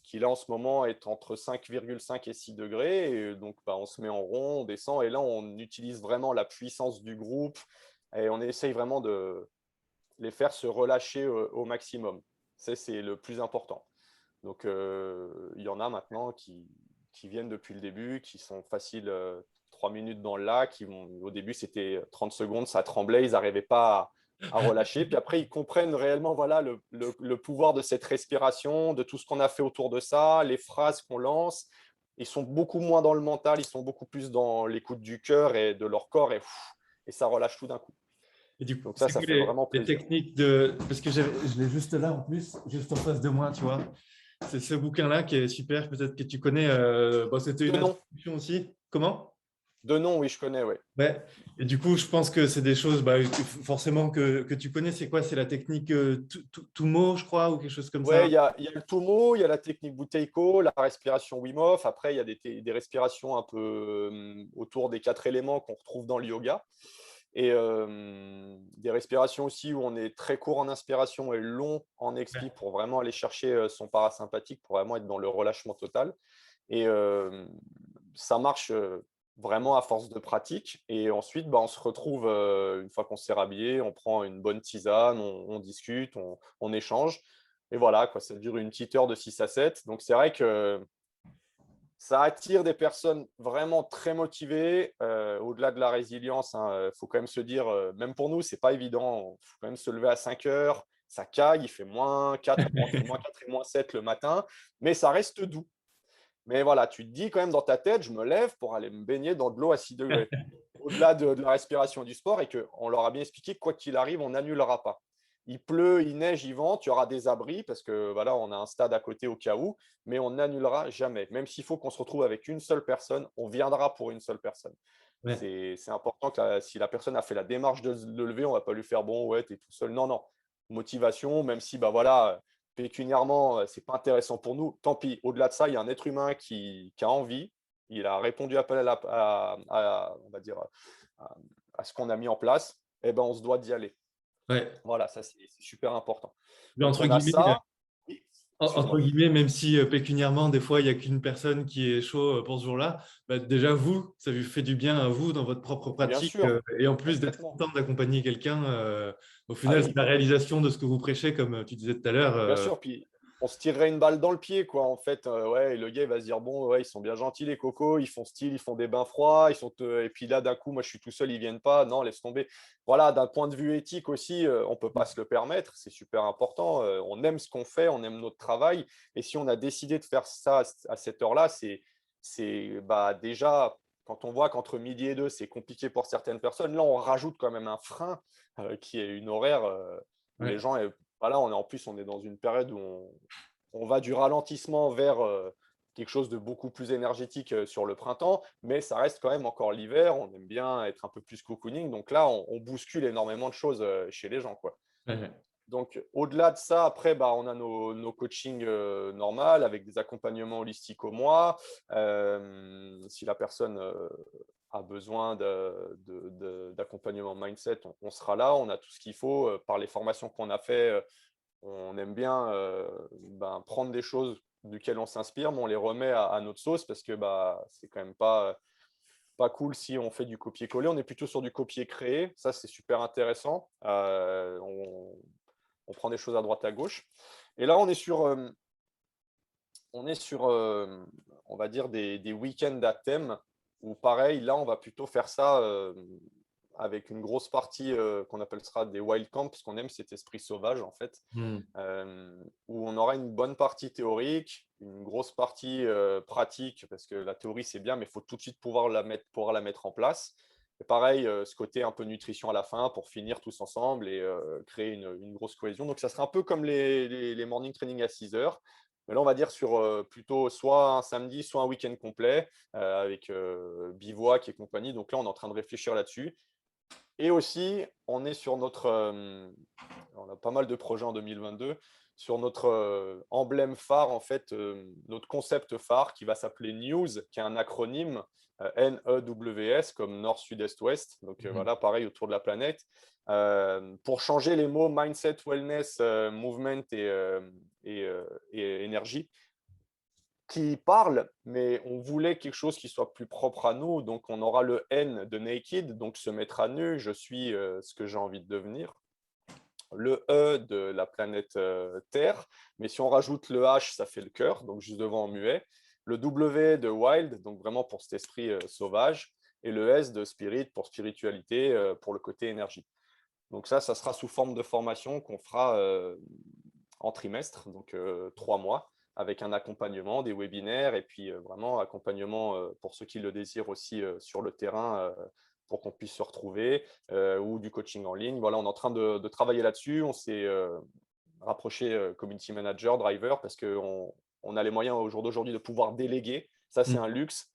qui là, en ce moment, est entre 5,5 et 6 degrés. Et donc, on se met en rond, on descend, et là, on utilise vraiment la puissance du groupe, et on essaye vraiment de les faire se relâcher au maximum. C'est le plus important. Donc, il y en a maintenant qui viennent depuis le début, qui sont faciles 3 minutes dans le lac. Au début, c'était 30 secondes, ça tremblait, ils n'arrivaient pas à relâcher. Puis après, ils comprennent réellement voilà, le pouvoir de cette respiration, de tout ce qu'on a fait autour de ça, les phrases qu'on lance. Ils sont beaucoup moins dans le mental, ils sont beaucoup plus dans l'écoute du cœur et de leur corps, et ça relâche tout d'un coup. Et du coup, Donc c'est ça quoi fait vraiment les plaisir. techniques de… Parce que je l'ai juste là en plus, juste en face de moi, tu vois. C'est ce bouquin-là qui est super, peut-être que tu connais. C'était De une nom, introduction aussi. Comment? de nom, oui, je connais, oui. Ouais. Et du coup, je pense que c'est des choses forcément que tu connais. C'est quoi? C'est la technique Tumo, je crois, ou quelque chose comme Ouais, ça. il y a le Tumo, il y a la technique Buteyko, la respiration Wim Hof. Après, il y a des respirations un peu autour des 4 éléments qu'on retrouve dans le yoga. Et des respirations aussi où on est très court en inspiration et long en expi Ouais. pour vraiment aller chercher son parasympathique, pour vraiment être dans le relâchement total. Et ça marche vraiment à force de pratique. Et ensuite, on se retrouve, une fois qu'on s'est rhabillé, on prend une bonne tisane, on discute, on échange. Et voilà, quoi, ça dure une petite heure de 6 à 7. Donc, c'est vrai que ça attire des personnes vraiment très motivées. Au-delà de la résilience, il faut quand même se dire, même pour nous, ce n'est pas évident. Il faut quand même se lever à 5 heures. Ça caille, il fait -4, entre -4 et -7 le matin, mais ça reste doux. Mais voilà, tu te dis quand même dans ta tête, je me lève pour aller me baigner dans de l'eau à 6 degrés. Au-delà de la respiration et du sport, et qu'on leur a bien expliqué que quoi qu'il arrive, on n'annulera pas. Il pleut, il neige, il vente, il y aura des abris parce que voilà, on a un stade à côté au cas où, mais on n'annulera jamais. Même s'il faut qu'on se retrouve avec une seule personne, on viendra pour une seule personne. Ouais. C'est important que si la personne a fait la démarche de le lever, on ne va pas lui faire bon, ouais, tu es tout seul. Non, non. Motivation, même si voilà, pécuniairement, ce n'est pas intéressant pour nous. Tant pis. Au-delà de ça, il y a un être humain qui a envie. Il a répondu on va dire, à ce qu'on a mis en place. Eh ben, on se doit d'y aller. Ouais. Voilà, ça, c'est super important. Mais Donc, on a ça. Oui, entre excuse-moi. guillemets, même si pécuniairement, des fois, il n'y a qu'une personne qui est chaud pour ce jour-là, déjà, vous, ça vous fait du bien à vous dans votre propre Bien pratique. sûr, Et en plus d'être complètement. content d'accompagner quelqu'un, au Ah final, c'est oui, la réalisation de ce que vous prêchez, comme tu disais tout à l'heure. bien sûr. Puis on se tirerait une balle dans le pied, quoi. En fait, ouais, et le gars, il va se dire, bon, ouais, ils sont bien gentils, les cocos, ils font style, ils font des bains froids, et puis là, d'un coup, moi, je suis tout seul, ils viennent pas. Non, laisse tomber. Voilà, d'un point de vue éthique aussi, on peut pas se le permettre. C'est super important. On aime ce qu'on fait, on aime notre travail. Et si on a décidé de faire ça à cette heure-là, bah, déjà, quand on voit qu'entre midi et deux, c'est compliqué pour certaines personnes, là, on rajoute quand même un frein qui est une horaire où les Ouais. gens, voilà, en plus, on est dans une période où on va du ralentissement vers quelque chose de beaucoup plus énergétique sur le printemps, mais ça reste quand même encore l'hiver. On aime bien être un peu plus cocooning. Donc là, on bouscule énormément de choses chez les gens, quoi. Ouais. Donc, au-delà de ça, après, bah, on a nos coachings normales avec des accompagnements holistiques au mois. Si la personne a besoin d'accompagnement mindset, on sera là. On a tout ce qu'il faut. Par les formations qu'on a fait, on aime bien ben, prendre des choses duquel on s'inspire, mais on les remet à notre sauce parce que bah, c'est quand même pas cool si on fait du copier-coller. On est plutôt sur du copier-créer. Ça, c'est super intéressant. On prend des choses à droite à gauche. Et là, on va dire, des week-ends à thème où, pareil, là, on va plutôt faire ça avec une grosse partie qu'on appellera des wild camps, parce qu'on aime cet esprit sauvage, en fait, Hmm. où on aura une bonne partie théorique, une grosse partie pratique, parce que la théorie, c'est bien, mais il faut tout de suite pouvoir la mettre en place. Et pareil, ce côté un peu nutrition à la fin pour finir tous ensemble et créer une grosse cohésion. Donc, ça sera un peu comme les morning training à 6 heures. Mais là, on va dire sur plutôt soit un samedi, soit un week-end complet avec bivouac et compagnie. Donc là, on est en train de réfléchir là-dessus. Et aussi, on est sur on a pas mal de projets en 2022, sur notre emblème phare, en fait, notre concept phare qui va s'appeler NEWS, qui est un acronyme NEWS, comme Nord, Sud, Est, Ouest. Donc voilà, pareil, autour de la planète. Pour changer les mots mindset, wellness, movement et énergie, qui parle, mais on voulait quelque chose qui soit plus propre à nous. Donc, on aura le N de naked, donc se mettre à nu, je suis ce que j'ai envie de devenir. Le E de la planète Terre, mais si on rajoute le H, ça fait le cœur, donc juste devant en muet. Le W de wild, donc vraiment pour cet esprit sauvage. Et le S de spirit pour spiritualité, pour le côté énergie. Donc ça sera sous forme de formation qu'on fera en trimestre, donc 3 mois, avec un accompagnement, des webinaires et puis vraiment accompagnement pour ceux qui le désirent aussi sur le terrain pour qu'on puisse se retrouver ou du coaching en ligne. Voilà, on est en train de travailler là-dessus. On s'est rapproché community manager, driver, parce qu'on a les moyens au jour d'aujourd'hui de pouvoir déléguer. Ça, c'est un luxe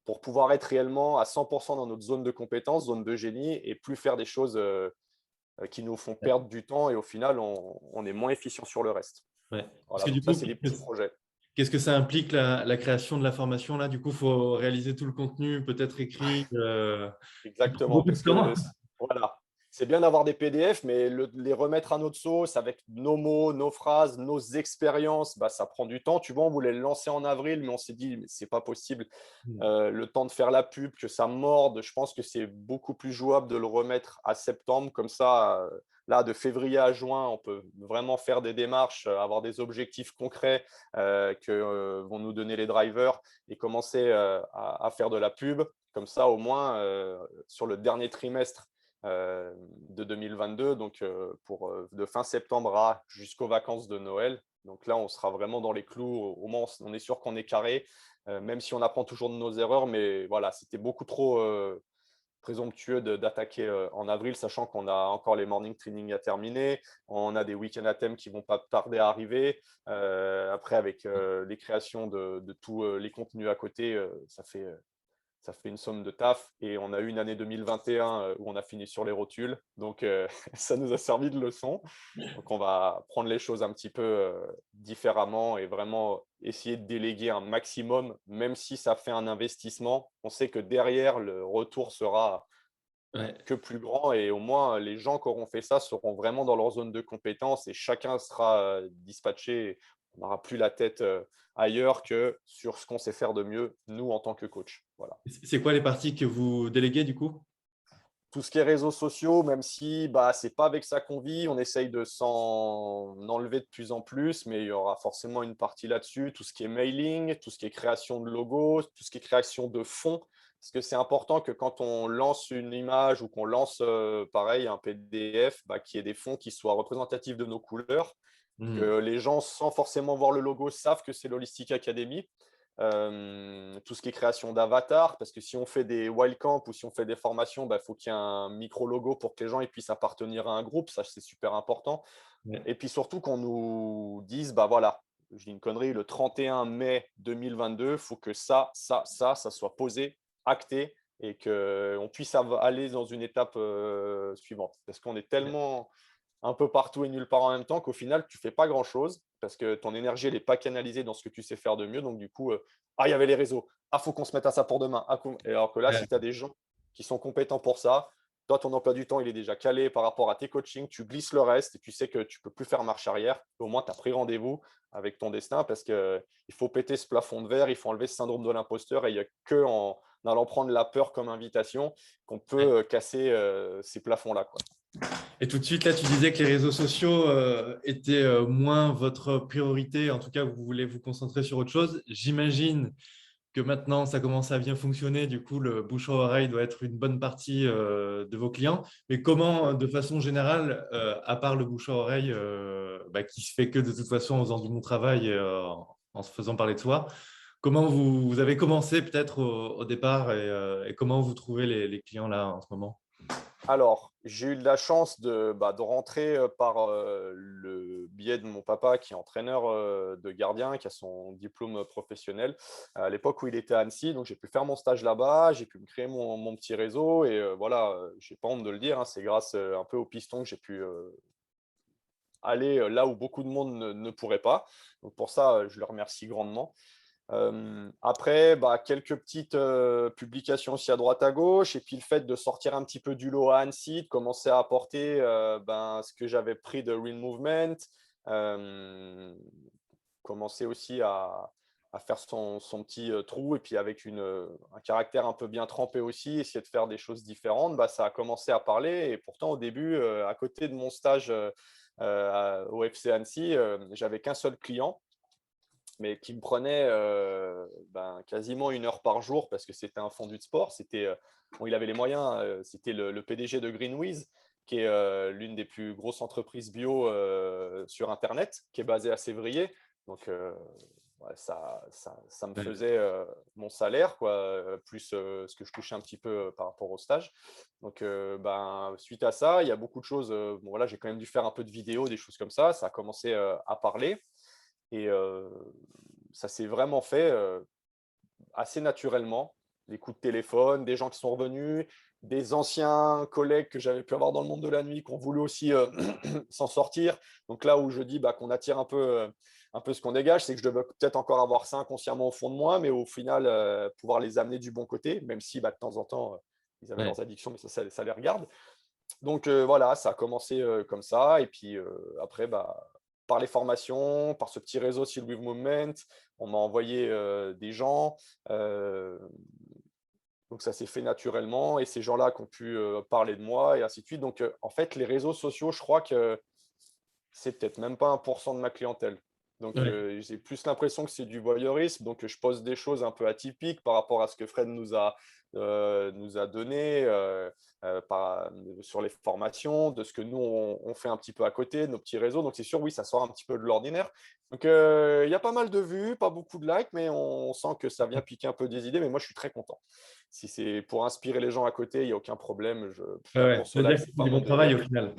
pour pouvoir être réellement à 100% dans notre zone de compétence, zone de génie et plus faire des choses qui nous font perdre du temps et au final, on est moins efficient sur le reste. Ouais. Parce Voilà, que donc du ça, coup, c'est des petits projets. qu'est-ce que ça implique la création de la formation là? Du coup, il faut réaliser tout le contenu, peut-être écrit. Tu prends Exactement, beaucoup de parce que temps. voilà, c'est bien d'avoir des PDF, mais les remettre à notre sauce avec nos mots, nos phrases, nos expériences, bah, ça prend du temps. Tu vois, on voulait le lancer en avril, mais on s'est dit, c'est pas possible. Le temps de faire la pub, que ça morde, je pense que c'est beaucoup plus jouable de le remettre à septembre. Comme ça, là, de février à juin, on peut vraiment faire des démarches, avoir des objectifs concrets que vont nous donner les drivers et commencer à faire de la pub. Comme ça, au moins, sur le dernier trimestre de 2022, donc de fin septembre jusqu'aux vacances de Noël. Donc là, on sera vraiment dans les clous. Au moins, on est sûr qu'on est carré, même si on apprend toujours de nos erreurs. Mais voilà, c'était beaucoup trop présomptueux d'attaquer en avril, sachant qu'on a encore les morning training à terminer. On a des week-ends à thème qui vont pas tarder à arriver. Après, avec les créations de tous les contenus à côté, ça fait une somme de taf. Et on a eu une année 2021 où on a fini sur les rotules. Donc, ça nous a servi de leçon. Donc, on va prendre les choses un petit peu différemment et vraiment essayer de déléguer un maximum, même si ça fait un investissement. On sait que derrière, le retour sera Ouais. que plus grand et au moins, les gens qui auront fait ça seront vraiment dans leur zone de compétence et chacun sera dispatché. On n'aura plus la tête ailleurs que sur ce qu'on sait faire de mieux, nous, en tant que coach. Voilà. C'est quoi les parties que vous déléguez du coup? tout ce qui est réseaux sociaux, même si ce n'est pas avec ça qu'on vit, on essaye de s'en enlever de plus en plus, mais il y aura forcément une partie là-dessus. Tout ce qui est mailing, tout ce qui est création de logos, tout ce qui est création de fonds. Parce que c'est important que quand on lance une image ou qu'on lance, pareil, un PDF, qu'il y ait des fonds qui soient représentatifs de nos couleurs, que les gens, sans forcément voir le logo, savent que c'est l'Holistic Academy. Tout ce qui est création d'avatar, parce que si on fait des wildcamps ou si on fait des formations, faut qu'il y ait un micro-logo pour que les gens puissent appartenir à un groupe. Ça, c'est super important. Ouais. Et puis surtout qu'on nous dise, voilà, je dis une connerie, le 31 mai 2022, il faut que ça soit posé, acté, et qu'on puisse aller dans une étape suivante. Parce qu'on est tellement un peu partout et nulle part en même temps qu'au final, tu ne fais pas grand-chose parce que ton énergie, elle n'est pas canalisée dans ce que tu sais faire de mieux. Donc, du coup, il y avait les réseaux. Ah, faut qu'on se mette à ça pour demain. Et alors que là, si tu as des gens qui sont compétents pour ça, toi, ton emploi du temps, il est déjà calé par rapport à tes coachings. Tu glisses le reste et tu sais que tu ne peux plus faire marche arrière. Au moins, tu as pris rendez-vous avec ton destin parce qu'il faut péter ce plafond de verre, il faut enlever ce syndrome de l'imposteur. Et il n'y a qu'en allant prendre la peur comme invitation qu'on peut casser ces plafonds-là, quoi. Et tout de suite, là, tu disais que les réseaux sociaux étaient moins votre priorité. En tout cas, vous voulez vous concentrer sur autre chose. J'imagine que maintenant, ça commence à bien fonctionner. Du coup, le bouche à oreille doit être une bonne partie de vos clients. Mais comment, de façon générale, à part le bouche à oreille, qui se fait que de toute façon en faisant du bon travail et en se faisant parler de soi, comment vous avez commencé peut-être au départ et comment vous trouvez les clients là en ce moment? Alors, j'ai eu de la chance de rentrer par le biais de mon papa qui est entraîneur de gardien, qui a son diplôme professionnel à l'époque où il était à Annecy. Donc, j'ai pu faire mon stage là-bas, j'ai pu me créer mon petit réseau. Et voilà, je n'ai pas honte de le dire, hein, c'est grâce un peu au piston que j'ai pu aller là où beaucoup de monde ne pourrait pas. Donc, pour ça, je le remercie grandement. Après, quelques petites publications aussi à droite à gauche, et puis le fait de sortir un petit peu du lot à Annecy, de commencer à apporter ce que j'avais pris de Real Movement, commencer aussi à faire son petit trou, et puis avec un caractère un peu bien trempé aussi, essayer de faire des choses différentes, ça a commencé à parler. Et pourtant, au début, à côté de mon stage au FC Annecy, j'avais qu'un seul client, mais qui me prenait quasiment 1 heure par jour parce que c'était un fondu de sport. Il avait les moyens, c'était le PDG de Greenwiz, qui est l'une des plus grosses entreprises bio sur Internet, qui est basée à Sévrier. Donc, ça me faisait mon salaire, quoi, plus ce que je touchais un petit peu par rapport au stage. Donc, suite à ça, il y a beaucoup de choses. Voilà, j'ai quand même dû faire un peu de vidéos, des choses comme ça. Ça a commencé à parler. Et ça s'est vraiment fait assez naturellement. Des coups de téléphone, des gens qui sont revenus, des anciens collègues que j'avais pu avoir dans le monde de la nuit qui ont voulu aussi s'en sortir. Donc là où je dis qu'on attire un peu ce qu'on dégage, c'est que je devais peut-être encore avoir ça inconsciemment au fond de moi, mais au final, pouvoir les amener du bon côté, même si de temps en temps, ils avaient Ouais. leurs addictions, mais ça les regarde. Donc voilà, ça a commencé comme ça. Et puis après, par les formations, par ce petit réseau Silver Movement, on m'a envoyé des gens. Donc ça s'est fait naturellement. Et ces gens-là qui ont pu parler de moi et ainsi de suite. Donc en fait, les réseaux sociaux, je crois que c'est peut-être même pas 1% de ma clientèle. Donc, Ouais. j'ai plus l'impression que c'est du voyeurisme. Donc, je pose des choses un peu atypiques par rapport à ce que Fred nous a donné sur les formations, de ce que nous, on fait un petit peu à côté, de nos petits réseaux. Donc, c'est sûr, oui, ça sort un petit peu de l'ordinaire. Donc, il y a pas mal de vues, pas beaucoup de likes, mais on sent que ça vient piquer un peu des idées. Mais moi, je suis très content. Si c'est pour inspirer les gens à côté, il n'y a aucun problème. Ouais, La ouais. course au C'est-à-dire like, que c'est c'est pas du mon bon travail délire. au final.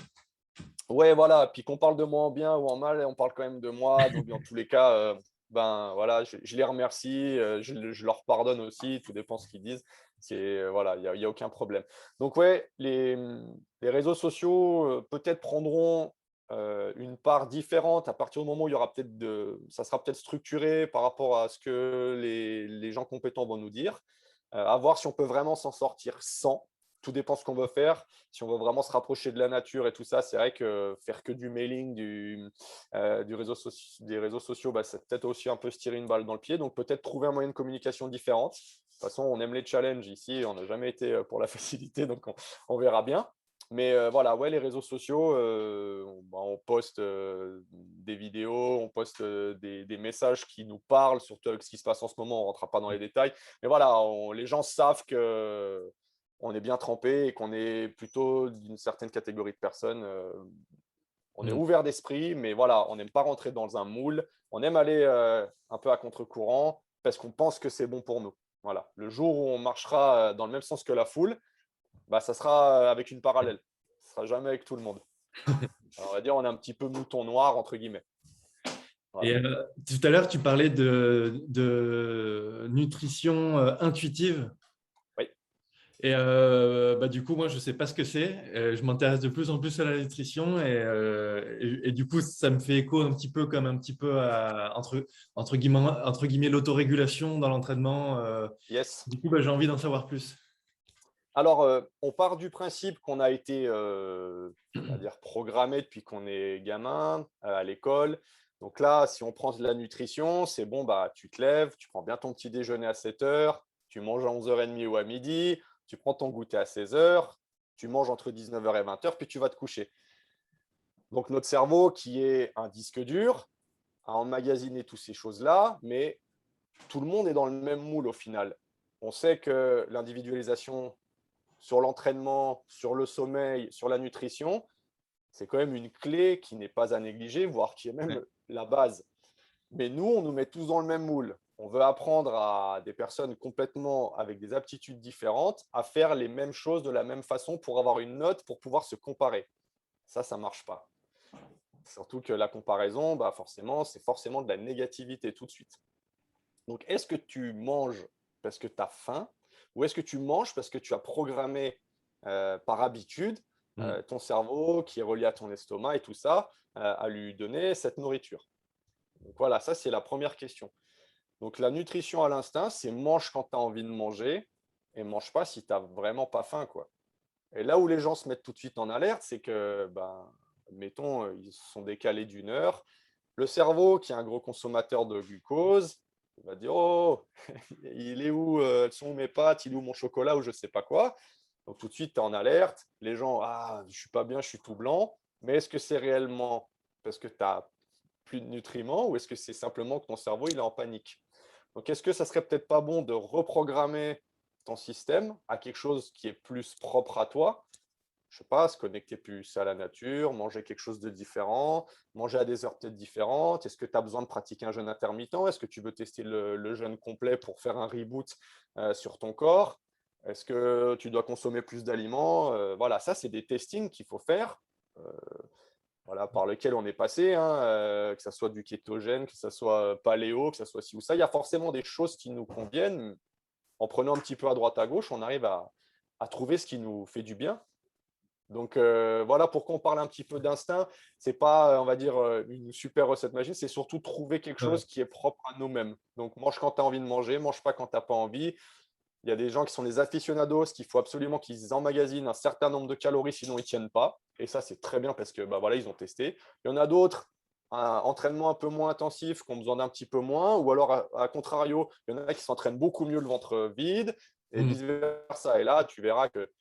Ouais, voilà. Puis qu'on parle de moi en bien ou en mal, on parle quand même de moi. Donc, dans tous les cas, voilà, je les remercie. Je leur pardonne aussi. Tout dépend ce qu'ils disent. Voilà, il y a aucun problème. Donc, ouais, les réseaux sociaux peut-être prendront une part différente à partir du moment où il y aura ça sera peut-être structuré par rapport à ce que les gens compétents vont nous dire. À voir si on peut vraiment s'en sortir sans. Tout dépend ce qu'on veut faire. Si on veut vraiment se rapprocher de la nature et tout ça, c'est vrai que faire que du mailing, des réseaux sociaux, c'est peut-être aussi un peu se tirer une balle dans le pied. Donc, peut-être trouver un moyen de communication différente. toute façon, on aime les challenges ici. On n'a jamais été pour la facilité, donc on verra bien. Mais voilà, ouais, les réseaux sociaux, on poste des vidéos, on poste des messages qui nous parlent, surtout avec ce qui se passe en ce moment. On ne rentrera pas dans les détails. Mais voilà, les gens savent qu'on est bien trempé et qu'on est plutôt d'une certaine catégorie de personnes. On est ouvert d'esprit, mais voilà, on n'aime pas rentrer dans un moule. On aime aller un peu à contre-courant parce qu'on pense que c'est bon pour nous. Voilà. Le jour où on marchera dans le même sens que la foule, bah, ça sera avec une parallèle. Ce ne sera jamais avec tout le monde. Alors, on va dire on est un petit peu mouton noir, entre guillemets. Voilà. Et tout à l'heure, tu parlais de nutrition intuitive. Oui. Et du coup, moi, je ne sais pas ce que c'est. Je m'intéresse de plus en plus à la nutrition et du coup, ça me fait écho un petit peu comme un petit peu à, entre guillemets l'autorégulation dans l'entraînement. Yes. Du coup, j'ai envie d'en savoir plus. Alors, on part du principe qu'on a été on va dire programmé depuis qu'on est gamin à l'école. Donc là, si on prend de la nutrition, c'est bon, bah, tu te lèves, tu prends bien ton petit déjeuner à 7 heures, tu manges à 11h30 ou à midi, tu prends ton goûter à 16 heures, tu manges entre 19h et 20h, puis tu vas te coucher. Donc, notre cerveau, qui est un disque dur, a emmagasiné toutes ces choses-là, mais tout le monde est dans le même moule au final. On sait que l'individualisation sur l'entraînement, sur le sommeil, sur la nutrition, c'est quand même une clé qui n'est pas à négliger, voire qui est même la base. Mais nous, on nous met tous dans le même moule. On veut apprendre à des personnes complètement avec des aptitudes différentes à faire les mêmes choses de la même façon pour avoir une note, pour pouvoir se comparer. Ça ne marche pas. Surtout que la comparaison, bah forcément, c'est forcément de la négativité tout de suite. Donc, est-ce que tu manges parce que tu as faim ou est-ce que tu manges parce que tu as programmé par habitude ton cerveau qui est relié à ton estomac et tout ça à lui donner cette nourriture? Donc voilà, ça c'est la première question. Donc la nutrition à l'instinct, c'est mange quand tu as envie de manger et mange pas si tu n'as vraiment pas faim, quoi. Et là où les gens se mettent tout de suite en alerte, c'est que, ben, mettons, ils se sont décalés d'une heure. Le cerveau, qui est un gros consommateur de glucose, il va dire: «Oh, il est où, elles sont où mes pâtes? Il est où mon chocolat?» ou je ne sais pas quoi. Donc tout de suite, tu es en alerte. Les gens: «Ah, je ne suis pas bien, je suis tout blanc». Mais est-ce que c'est réellement parce que tu as plus de nutriments ou est-ce que c'est simplement que ton cerveau, il est en panique? Donc est-ce que ça serait peut-être pas bon de reprogrammer ton système à quelque chose qui est plus propre à toi? Je sais pas, se connecter plus à la nature, manger quelque chose de différent, manger à des heures peut-être différentes. Est-ce que tu as besoin de pratiquer un jeûne intermittent? Est-ce que tu veux tester le jeûne complet pour faire un reboot sur ton corps? Est-ce que tu dois consommer plus d'aliments? Voilà, ça, c'est des testings qu'il faut faire, euh, voilà, par lesquels on est passé, hein, que ce soit du kétogène, que ce soit paléo, que ce soit ci ou ça. Il y a forcément des choses qui nous conviennent. En prenant un petit peu à droite à gauche, on arrive à trouver ce qui nous fait du bien. Donc voilà pourquoi on parle un petit peu d'instinct. Ce n'est pas, on va dire, une super recette magique, c'est surtout trouver quelque chose qui est propre à nous-mêmes. Donc mange quand tu as envie de manger, mange pas quand tu n'as pas envie. Il y a des gens qui sont des aficionados, qu'il faut absolument qu'ils emmagasinent un certain nombre de calories, sinon ils ne tiennent pas. Et ça, c'est très bien parce que bah, voilà, ils ont testé. Il y en a d'autres, un entraînement un peu moins intensif, qui ont besoin d'un petit peu moins, ou alors à contrario, il y en a qui s'entraînent beaucoup mieux le ventre vide, et vice-versa. Et là, tu verras que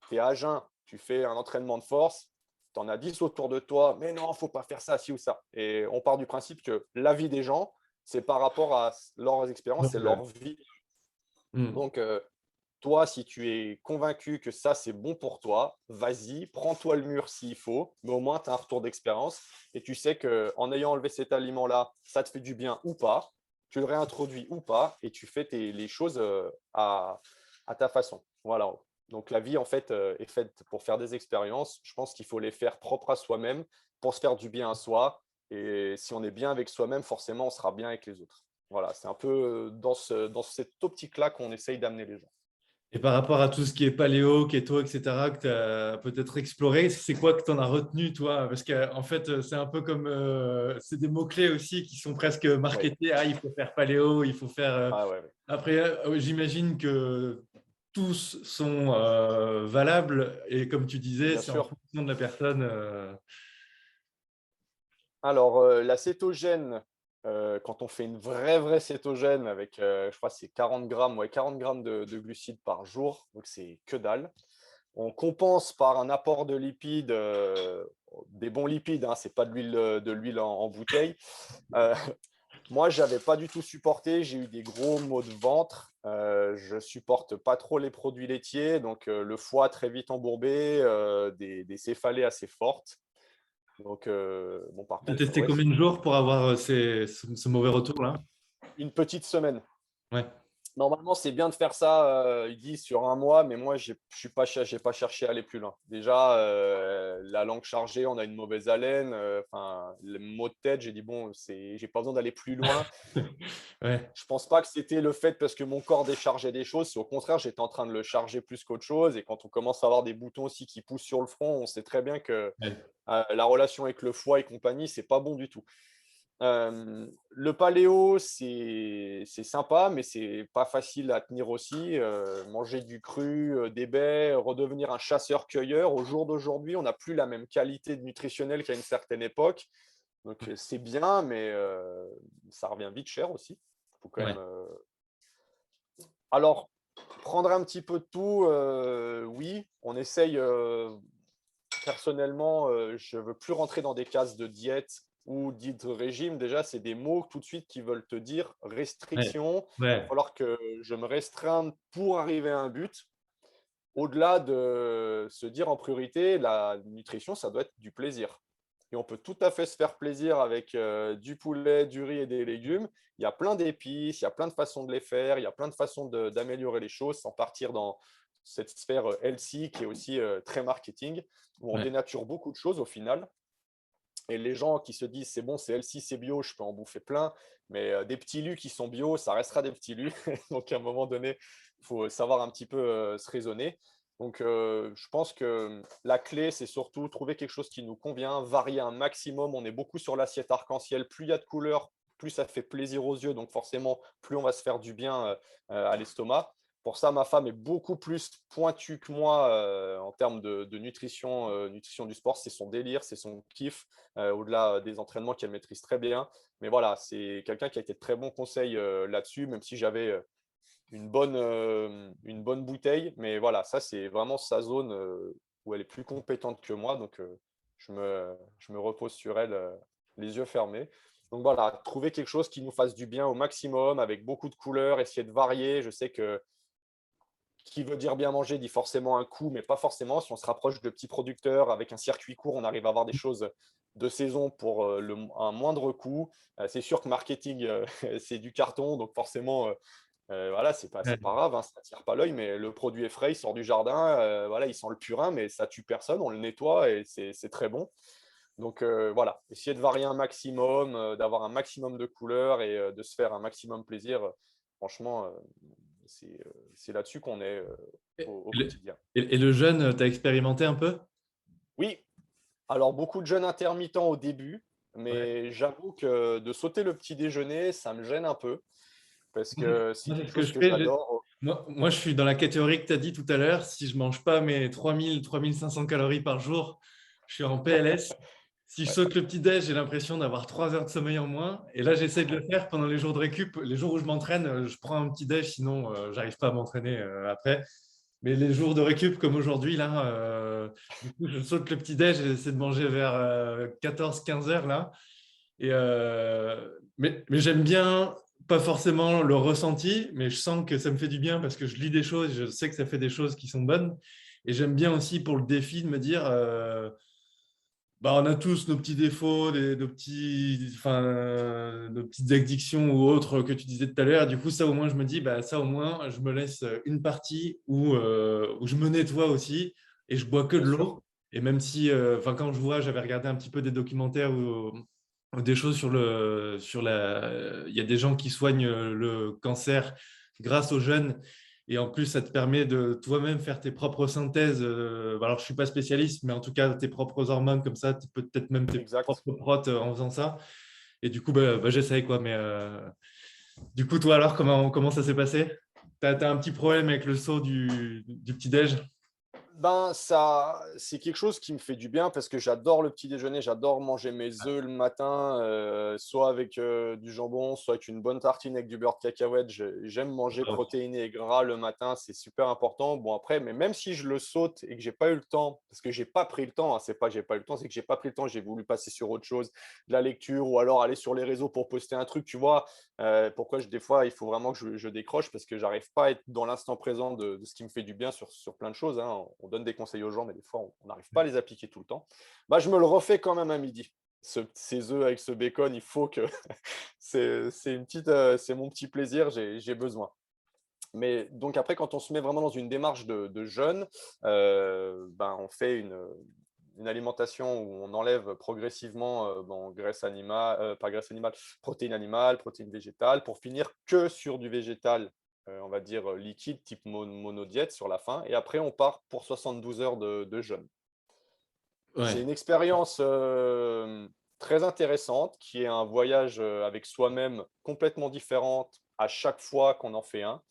tu es à jeun, tu fais un entraînement de force, tu en as 10 autour de toi, mais non, il ne faut pas faire ça, ci ou ça. Et on part du principe que la vie des gens, c'est par rapport à leurs expériences, c'est leur vie. Donc, toi, si tu es convaincu que ça, c'est bon pour toi, vas-y, prends-toi le mur s'il faut, mais au moins, tu as un retour d'expérience et tu sais qu'en ayant enlevé cet aliment-là, ça te fait du bien ou pas, tu le réintroduis ou pas et tu fais les choses à ta façon. Voilà. Donc, la vie, en fait, est faite pour faire des expériences. Je pense qu'il faut les faire propres à soi-même pour se faire du bien à soi. Et si on est bien avec soi-même, forcément, on sera bien avec les autres. Voilà, c'est un peu dans cette optique-là qu'on essaye d'amener les gens. Et par rapport à tout ce qui est paléo, keto, etc., que tu as peut-être exploré, c'est quoi que tu en as retenu, toi? Parce qu'en fait, c'est un peu comme… c'est des mots-clés aussi qui sont presque Oui. marketés. Ah, il faut faire paléo, il faut faire… Ah ouais, ouais. Après, j'imagine que tous sont valables. Et comme tu disais, Bien c'est en sûr. fonction de la personne. Alors, la cétogène, quand on fait une vraie cétogène avec, je crois, c'est 40 grammes, ouais, 40 grammes de glucides par jour, donc c'est que dalle. On compense par un apport de lipides, des bons lipides, hein, c'est pas de l'huile en bouteille. Euh, Moi, j'avais pas du tout supporté. J'ai eu des gros maux de ventre. Je supporte pas trop les produits laitiers, donc le foie très vite embourbé, des céphalées assez fortes. Donc, bon, par Tu as contre, testé ouais, combien c'est de jours pour avoir ce mauvais retour-là? une petite semaine. Ouais, Normalement, c'est bien de faire ça, ils disent sur un mois, mais moi, j'ai pas cherché à aller plus loin. Déjà, la langue chargée, on a une mauvaise haleine. Enfin, le mot de tête, j'ai dit, bon, j'ai pas besoin d'aller plus loin. ouais, Je pense pas que c'était le fait parce que mon corps déchargeait des choses. C'est au contraire, j'étais en train de le charger plus qu'autre chose. Et quand on commence à avoir des boutons aussi qui poussent sur le front, on sait très bien que ouais, la relation avec le foie et compagnie, c'est pas bon du tout. Le paléo, c'est sympa, mais c'est pas facile à tenir aussi. Manger du cru, des baies, redevenir un chasseur-cueilleur. Au jour d'aujourd'hui, on n'a plus la même qualité nutritionnelle qu'à une certaine époque. Donc, c'est bien, mais ça revient vite cher aussi. Faut quand ouais, même. Alors, prendre un petit peu de tout, oui, on essaye. Personnellement, je veux plus rentrer dans des cases de diète ou dites régime. Déjà, c'est des mots tout de suite qui veulent te dire ouais, restriction. Il va ouais, falloir que je me restreigne pour arriver à un but. Au-delà de se dire en priorité, la nutrition, ça doit être du plaisir. Et on peut tout à fait se faire plaisir avec du poulet, du riz et des légumes. Il y a plein d'épices, il y a plein de façons de les faire, il y a plein de façons d'améliorer les choses sans partir dans cette sphère healthy qui est aussi très marketing, où on ouais, dénature beaucoup de choses au final. Et les gens qui se disent c'est bon, c'est healthy, c'est bio, je peux en bouffer plein, mais des petits lus qui sont bio, ça restera des petits lus. Donc à un moment donné, il faut savoir un petit peu se raisonner. Donc je pense que la clé, c'est surtout trouver quelque chose qui nous convient, varier un maximum. On est beaucoup sur l'assiette arc-en-ciel. Plus il y a de couleurs, plus ça fait plaisir aux yeux. Donc forcément, plus on va se faire du bien à l'estomac. Pour ça, ma femme est beaucoup plus pointue que moi en termes de nutrition, nutrition du sport. C'est son délire, c'est son kiff, au-delà des entraînements qu'elle maîtrise très bien. Mais voilà, c'est quelqu'un qui a été de très bons conseils là-dessus, même si j'avais une bonne bouteille. Mais voilà, ça, c'est vraiment sa zone où elle est plus compétente que moi. Donc, je me repose sur elle, les yeux fermés. Donc voilà, trouver quelque chose qui nous fasse du bien au maximum, avec beaucoup de couleurs, essayer de varier. Je sais que qui veut dire bien manger dit forcément un coût, mais pas forcément. Si on se rapproche de petits producteurs avec un circuit court, on arrive à avoir des choses de saison pour un moindre coût. C'est sûr que marketing, c'est du carton, donc forcément, voilà, ouais. c'est pas grave, hein, ça attire pas l'œil, mais le produit est frais, il sort du jardin, voilà, il sent le purin, mais ça tue personne, on le nettoie et c'est très bon. Donc voilà, essayer de varier un maximum, d'avoir un maximum de couleurs et de se faire un maximum plaisir. Franchement, c'est là-dessus qu'on est Et au le, quotidien. et le jeûne, tu as expérimenté un peu? Oui, alors beaucoup de jeûnes intermittents au début, Ouais. mais j'avoue que de sauter le petit déjeuner, ça me gêne un peu parce Moi, c'est que c'est moi, c'est quelque ce que chose je que fais. j'adore. Moi, je suis dans la catégorie que tu as dit tout à l'heure. Si je mange pas mes 3 500 calories par jour, je suis en PLS. Si je Ouais. saute le petit-déj, j'ai l'impression d'avoir 3 heures de sommeil en moins. Et là, j'essaie de le faire pendant les jours de récup. Les jours où je m'entraîne, je prends un petit-déj, sinon, j'arrive pas à m'entraîner après. Mais les jours de récup, comme aujourd'hui, là, du coup, je saute le petit-déj et j'essaie de manger vers 14-15 heures, là. Mais j'aime bien, pas forcément le ressenti, mais je sens que ça me fait du bien parce que je lis des choses, je sais que ça fait des choses qui sont bonnes. Et j'aime bien aussi pour le défi de me dire, bah, on a tous nos petits défauts, nos petites addictions ou autres que tu disais tout à l'heure. Du coup, ça au moins, je me dis, bah, ça au moins, je me laisse une partie où je me nettoie aussi et je bois que de Bien sûr. l'eau. Et même si, quand je vois, j'avais regardé un petit peu des documentaires ou des choses il y a des gens qui soignent le cancer grâce aux jeunes. Et en plus, ça te permet de toi-même faire tes propres synthèses. Alors, je ne suis pas spécialiste, mais en tout cas, tes propres hormones comme ça, peut-être même tes Exact. propres protes en faisant ça. Et du coup, j'essaye quoi. Mais du coup, toi, alors, comment ça s'est passé? Tu as un petit problème avec le saut du petit-déj? Ben, ça, c'est quelque chose qui me fait du bien parce que j'adore le petit déjeuner, j'adore manger mes œufs le matin, soit avec du jambon, soit avec une bonne tartine avec du beurre de cacahuète. J'aime manger protéiné et gras le matin, c'est super important. Bon, après, mais même si je le saute et que j'ai pas eu le temps, parce que j'ai pas pris le temps, hein, c'est pas que j'ai pas eu le temps, c'est que j'ai pas pris le temps, j'ai voulu passer sur autre chose, de la lecture ou alors aller sur les réseaux pour poster un truc, tu vois. Pourquoi des fois, il faut vraiment que je décroche parce que j'arrive pas à être dans l'instant présent de ce qui me fait du bien sur plein de choses, hein. On donne des conseils aux gens, mais des fois, on n'arrive pas à les appliquer tout le temps. Bah, je me le refais quand même à midi. Ces œufs avec ce bacon, il faut que c'est mon petit plaisir, j'ai besoin. Mais donc après, quand on se met vraiment dans une démarche de jeûne, ben, on fait une alimentation où on enlève progressivement graisse animale, pas graisse animale, protéines végétales, pour finir que sur du végétal, on va dire liquide, type monodiète sur la fin. Et après, on part pour 72 heures de jeûne. C'est Ouais, une expérience très intéressante, qui est un voyage avec soi-même complètement différente à chaque fois qu'on en fait un.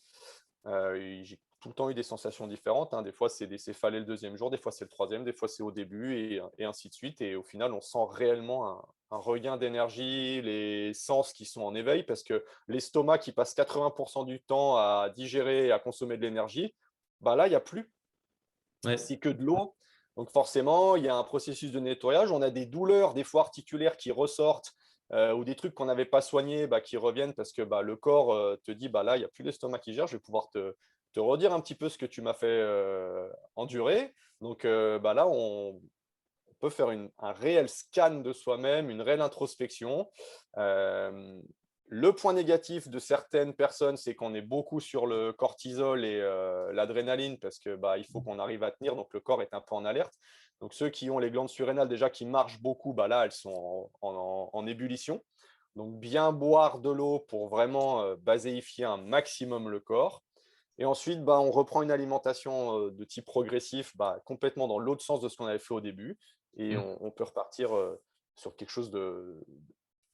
J'ai tout le temps eu des sensations différentes, hein. Des fois, c'est des céphalées le deuxième jour, des fois, c'est le troisième, des fois, c'est au début et ainsi de suite. Et au final, on sent réellement un regain d'énergie, les sens qui sont en éveil parce que l'estomac qui passe 80% du temps à digérer et à consommer de l'énergie, bah là, il n'y a plus. ouais, C'est que de l'eau. Donc forcément, il y a un processus de nettoyage. On a des douleurs, des fois articulaires qui ressortent ou des trucs qu'on n'avait pas soignés qui reviennent parce que le corps te dit là, il n'y a plus l'estomac qui gère, je vais pouvoir te redire un petit peu ce que tu m'as fait endurer. Donc là, on peut faire un réel scan de soi-même, une réelle introspection. Euh, le point négatif de certaines personnes, c'est qu'on est beaucoup sur le cortisol et l'adrénaline parce que il faut qu'on arrive à tenir, donc le corps est un peu en alerte. Donc ceux qui ont les glandes surrénales déjà qui marchent beaucoup, là, elles sont en ébullition. Donc bien boire de l'eau pour vraiment baséifier un maximum le corps. Et ensuite, on reprend une alimentation de type progressif, complètement dans l'autre sens de ce qu'on avait fait au début. Et mm, on peut repartir sur quelque chose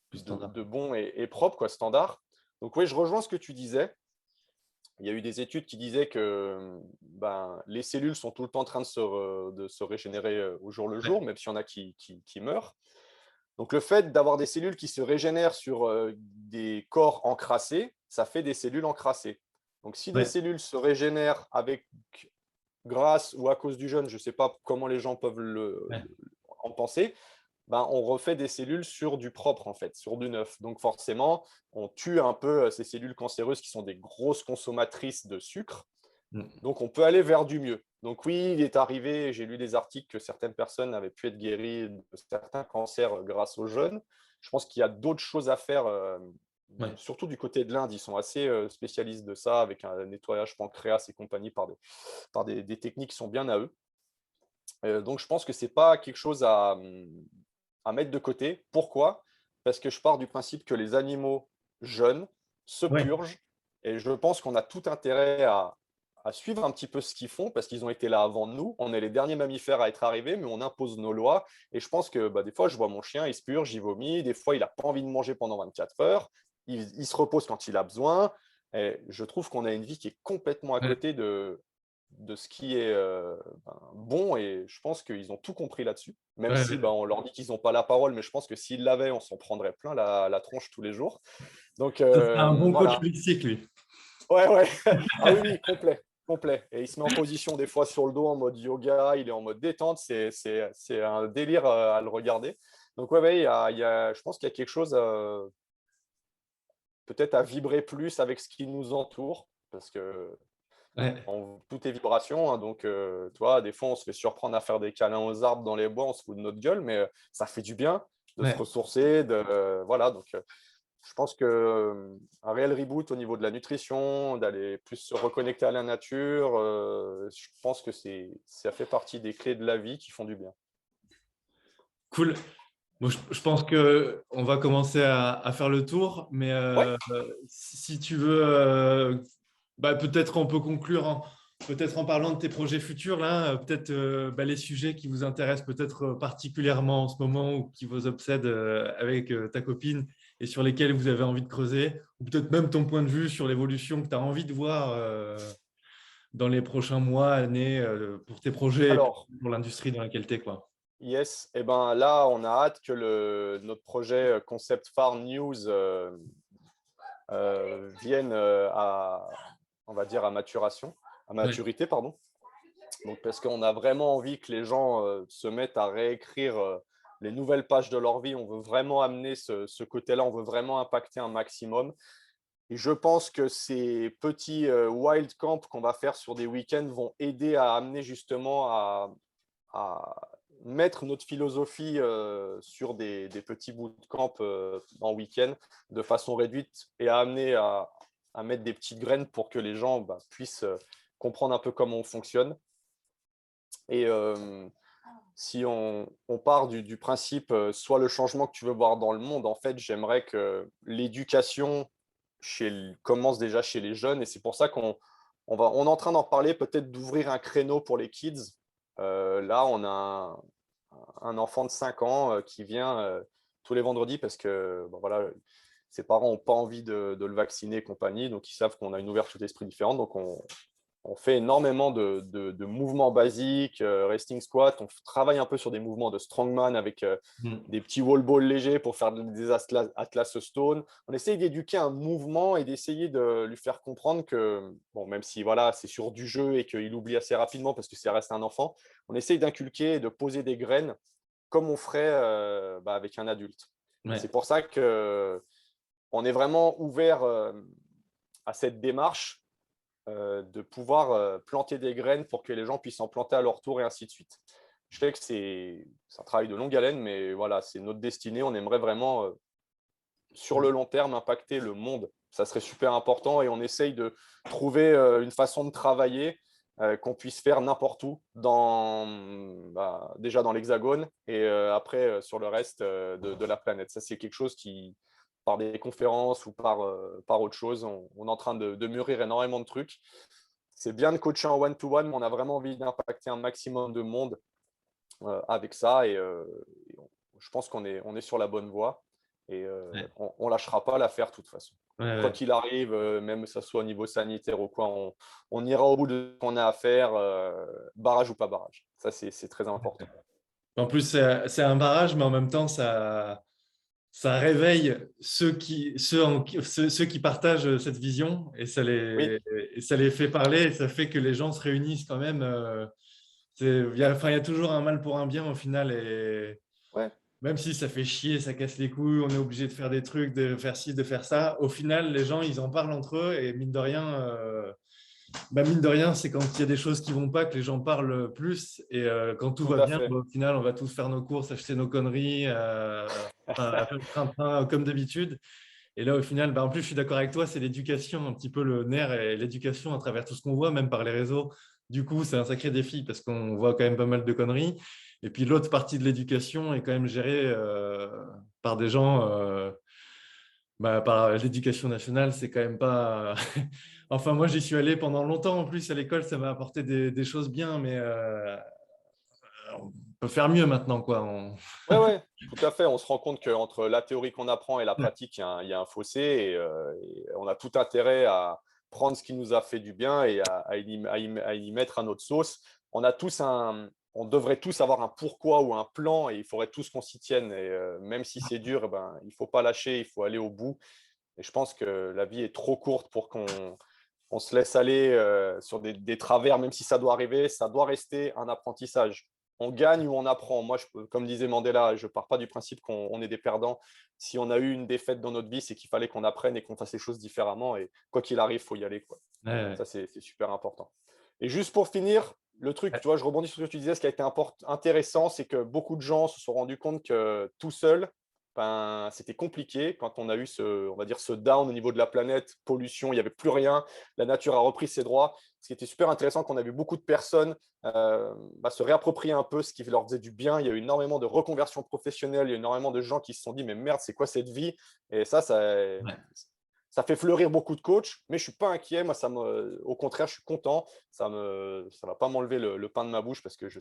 plus standard. de bon et propre, quoi, standard. Donc oui, je rejoins ce que tu disais. Il y a eu des études qui disaient que les cellules sont tout le temps en train de se régénérer au jour le Ouais, jour, même s'il y en a qui meurent. Donc le fait d'avoir des cellules qui se régénèrent sur des corps encrassés, ça fait des cellules encrassées. Donc si des ouais, cellules se régénèrent grâce ou à cause du jeûne, je ne sais pas comment les gens peuvent ouais, en penser, on refait des cellules sur du propre, en fait, sur du neuf. Donc forcément, on tue un peu ces cellules cancéreuses qui sont des grosses consommatrices de sucre. mm, Donc on peut aller vers du mieux. Donc oui, il est arrivé, j'ai lu des articles que certaines personnes avaient pu être guéries de certains cancers grâce au jeûne. Je pense qu'il y a d'autres choses à faire, ouais. surtout du côté de l'Inde. Ils sont assez spécialistes de ça, avec un nettoyage pancréas et compagnie par des techniques qui sont bien à eux. Donc je pense que ce n'est pas quelque chose à mettre de côté. Pourquoi? Parce que je pars du principe que les animaux jeûnent, se Ouais. purgent, et je pense qu'on a tout intérêt à suivre un petit peu ce qu'ils font, parce qu'ils ont été là avant nous. On est les derniers mammifères à être arrivés, mais on impose nos lois. Et je pense que des fois, je vois mon chien, il se purge, il vomit. Des fois, il n'a pas envie de manger pendant 24 heures. Il se repose quand il a besoin. Et je trouve qu'on a une vie qui est complètement à Ouais. côté de ce qui est bon, et je pense qu'ils ont tout compris là-dessus, même Ouais, si ouais. on leur dit qu'ils n'ont pas la parole, mais je pense que s'ils l'avaient, on s'en prendrait plein la tronche tous les jours. Donc Ça serait un bon coach voilà, holistique, lui. ouais, ouais. Ah oui, oui, complet, complet. Et il se met en position des fois sur le dos en mode yoga, il est en mode détente, c'est un délire à le regarder. Donc ouais, ouais, je pense qu'il y a quelque chose peut-être à vibrer plus avec ce qui nous entoure, parce que Ouais, tout est vibration, hein. Donc, tu vois, des fois, on se fait surprendre à faire des câlins aux arbres dans les bois, on se fout de notre gueule, mais ça fait du bien de se ouais. ressourcer. Voilà, donc je pense qu'un réel reboot au niveau de la nutrition, d'aller plus se reconnecter à la nature, je pense que ça fait partie des clés de la vie qui font du bien. Cool. Bon, je pense qu'on va commencer à faire le tour, mais Ouais, si tu veux, peut-être on peut conclure peut-être en parlant de tes projets futurs, là, peut-être les sujets qui vous intéressent peut-être particulièrement en ce moment ou qui vous obsèdent avec ta copine et sur lesquels vous avez envie de creuser, ou peut-être même ton point de vue sur l'évolution que tu as envie de voir dans les prochains mois, années, pour tes projets et Alors, pour l'industrie dans laquelle tu es, quoi? yes, et ben là, on a hâte que notre projet Concept Farm News vienne on va dire, à Ouais. maturité, pardon. Donc, parce qu'on a vraiment envie que les gens se mettent à réécrire les nouvelles pages de leur vie. On veut vraiment amener ce côté-là, on veut vraiment impacter un maximum. Et je pense que ces petits wild camps qu'on va faire sur des week-ends vont aider à amener justement à mettre notre philosophie sur des petits bootcamps en week-end de façon réduite et à amener à mettre des petites graines pour que les gens puissent comprendre un peu comment on fonctionne. Et si on part du principe, soit le changement que tu veux voir dans le monde, en fait, j'aimerais que l'éducation commence déjà chez les jeunes. Et c'est pour ça on est en train d'en parler, peut-être d'ouvrir un créneau pour les kids. Là, on a un enfant de 5 ans qui vient tous les vendredis parce que voilà, ses parents n'ont pas envie de le vacciner et compagnie. Donc, ils savent qu'on a une ouverture d'esprit différente. Donc, on fait énormément de mouvements basiques, resting squat. On travaille un peu sur des mouvements de strongman avec Mm. des petits wall balls légers pour faire des atlas stone. On essaye d'éduquer un mouvement et d'essayer de lui faire comprendre que, bon, même si voilà, c'est sur du jeu et qu'il oublie assez rapidement parce que ça reste un enfant, on essaye d'inculquer et de poser des graines comme on ferait avec un adulte. Et Ouais. c'est pour ça qu'on est vraiment ouvert à cette démarche de pouvoir planter des graines pour que les gens puissent en planter à leur tour et ainsi de suite. Je sais que c'est un travail de longue haleine, mais voilà, c'est notre destinée. On aimerait vraiment, sur le long terme, impacter le monde. Ça serait super important et on essaye de trouver une façon de travailler qu'on puisse faire n'importe où, déjà dans l'Hexagone et après sur le reste de la planète. Ça, c'est quelque chose qui, par des conférences ou par autre chose, on est en train de mûrir énormément de trucs. C'est bien de coacher en one-to-one, mais on a vraiment envie d'impacter un maximum de monde avec ça. Je pense on est sur la bonne voie et Ouais. on ne lâchera pas l'affaire de toute façon. Ouais, Quoi ouais. qu'il arrive, même que ce soit au niveau sanitaire ou quoi, on ira au bout de ce qu'on a à faire, barrage ou pas barrage. Ça, c'est très important. En plus, c'est un barrage, mais en même temps, ça réveille ceux qui partagent cette vision Oui, et ça les fait parler et ça fait que les gens se réunissent quand même. Enfin, il y a toujours un mal pour un bien au final. Et ouais, même si ça fait chier, ça casse les couilles, on est obligé de faire des trucs, de faire ci, de faire ça, au final, les gens, ils en parlent entre eux et mine de rien, c'est quand il y a des choses qui vont pas que les gens parlent plus. Et quand tout tout va à bien, fait. au final, on va tous faire nos courses, acheter nos conneries, enfin, faire le train-train comme d'habitude. Et là, au final, en plus, je suis d'accord avec toi, c'est l'éducation, un petit peu le nerf et l'éducation à travers tout ce qu'on voit, même par les réseaux. Du coup, c'est un sacré défi parce qu'on voit quand même pas mal de conneries. Et puis l'autre partie de l'éducation est quand même gérée par des gens. Par l'éducation nationale, c'est quand même pas. Enfin, moi, j'y suis allé pendant longtemps en plus à l'école, ça m'a apporté des choses bien, mais on peut faire mieux maintenant, quoi. Ouais, ouais, tout à fait. On se rend compte qu'entre la théorie qu'on apprend et la pratique, il y a un fossé et on a tout intérêt à prendre ce qui nous a fait du bien et à y mettre à notre sauce. On devrait tous avoir un pourquoi ou un plan et il faudrait tous qu'on s'y tienne. Et même si c'est dur, il ne faut pas lâcher, il faut aller au bout. Et je pense que la vie est trop courte pour qu'on se laisse aller sur des travers, même si ça doit arriver, ça doit rester un apprentissage. On gagne ou on apprend. Moi, comme disait Mandela, je ne pars pas du principe qu'on est des perdants. Si on a eu une défaite dans notre vie, c'est qu'il fallait qu'on apprenne et qu'on fasse les choses différemment. Et quoi qu'il arrive, il faut y aller, quoi. Ouais, Ça, c'est super important. Et juste pour finir, le truc, ouais. tu vois, je rebondis sur ce que tu disais, ce qui a été intéressant, c'est que beaucoup de gens se sont rendus compte que tout seul, c'était compliqué quand on a eu on va dire, ce down au niveau de la planète, pollution, il n'y avait plus rien, la nature a repris ses droits. Ce qui était super intéressant, qu'on a vu beaucoup de personnes se réapproprier un peu ce qui leur faisait du bien. Il y a eu énormément de reconversions professionnelles, il y a eu énormément de gens qui se sont dit, mais merde, c'est quoi cette vie? Et Ouais. ça fait fleurir beaucoup de coachs, mais je ne suis pas inquiet. Moi, au contraire, je suis content. Ça va pas m'enlever le pain de ma bouche parce que je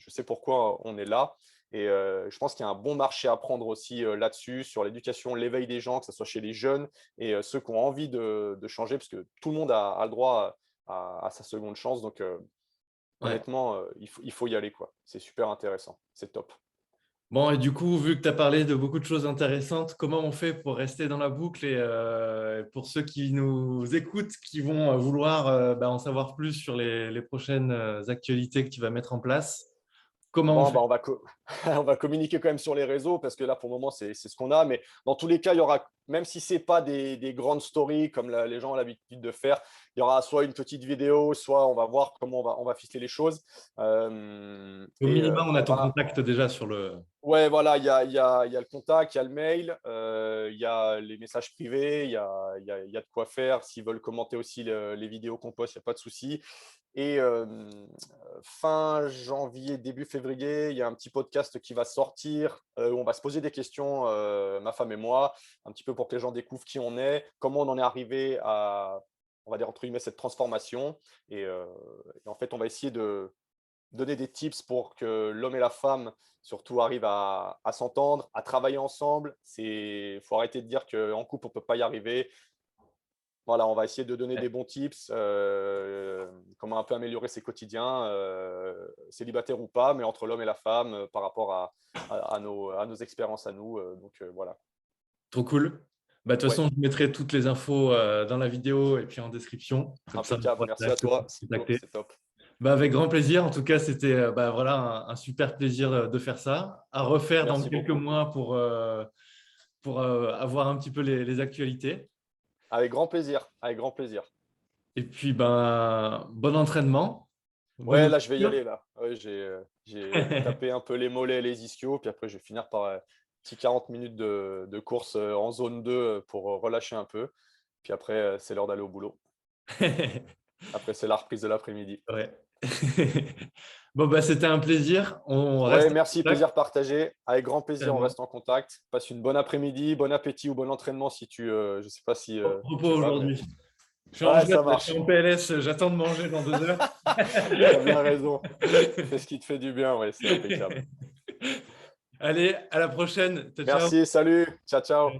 sais pourquoi on est là. Et je pense qu'il y a un bon marché à prendre aussi là-dessus, sur l'éducation, l'éveil des gens, que ce soit chez les jeunes et ceux qui ont envie de changer, parce que tout le monde a le droit à sa seconde chance. Donc, Ouais. honnêtement, il faut y aller, quoi. C'est super intéressant. C'est top. Bon, et du coup, vu que tu as parlé de beaucoup de choses intéressantes, comment on fait pour rester dans la boucle et pour ceux qui nous écoutent, qui vont vouloir en savoir plus sur les prochaines actualités que tu vas mettre en place, comment on Bon, fait? bah, on va communiquer quand même sur les réseaux parce que là, pour le moment, c'est ce qu'on a. Mais dans tous les cas, il y aura, même si ce n'est pas des grandes stories comme les gens ont l'habitude de faire, il y aura soit une petite vidéo, soit on va voir comment on va ficeler les choses. Au minimum, on a On ton va, contact déjà sur le… Ouais, voilà, il y a le contact, il y a le mail, il y a les messages privés, il y a de quoi faire. S'ils veulent commenter aussi les vidéos qu'on poste, il n'y a pas de souci. Et fin janvier, début février, il y a un petit podcast qui va sortir où on va se poser des questions, ma femme et moi, un petit peu pour que les gens découvrent qui on est, comment on en est arrivé à, on va dire entre guillemets, cette transformation. Et en fait, on va essayer de donner des tips pour que l'homme et la femme surtout arrivent à s'entendre, à travailler ensemble. Il faut arrêter de dire qu'en couple, on ne peut pas y arriver. Voilà, on va essayer de donner des bons tips, comment un peu améliorer ses quotidiens, célibataire ou pas, mais entre l'homme et la femme, par rapport à nos expériences à nous. Donc voilà. Trop cool. Bah, de toute Ouais, façon, je mettrai toutes les infos dans la vidéo et puis en description. Comme ça, on impeccable. pourra Merci à directement toi. te contacter. C'est top. Bah, avec grand plaisir. En tout cas, c'était voilà, un super plaisir de faire ça. À refaire dans Merci quelques beaucoup. mois pour avoir un petit peu les actualités. Avec grand plaisir. Avec grand plaisir. Et puis, ben, bon entraînement. Ouais, Bonne là, je vais y ouverture. aller, là. Ouais, j'ai tapé un peu les mollets et les ischios, puis après, je vais finir par petit 40 minutes de course en zone 2 pour relâcher un peu. Puis après, c'est l'heure d'aller au boulot. Après, c'est la reprise de l'après-midi. Ouais. Bon, bah, c'était un plaisir. On Ouais, reste en merci, contact. plaisir partagé. Avec grand plaisir, on Tellement. reste en contact. Passe une bonne après-midi, bon appétit ou bon entraînement si je sais pas si Repos tu y vas, mais aujourd'hui. ouais, Là, ça je suis marche. en PLS, j'attends de manger dans 2 heures. T'as bien raison. Fais ce qui te fait du bien, ouais, c'est impeccable. Allez, à la prochaine. Ciao, ciao. Merci, salut, ciao, ciao.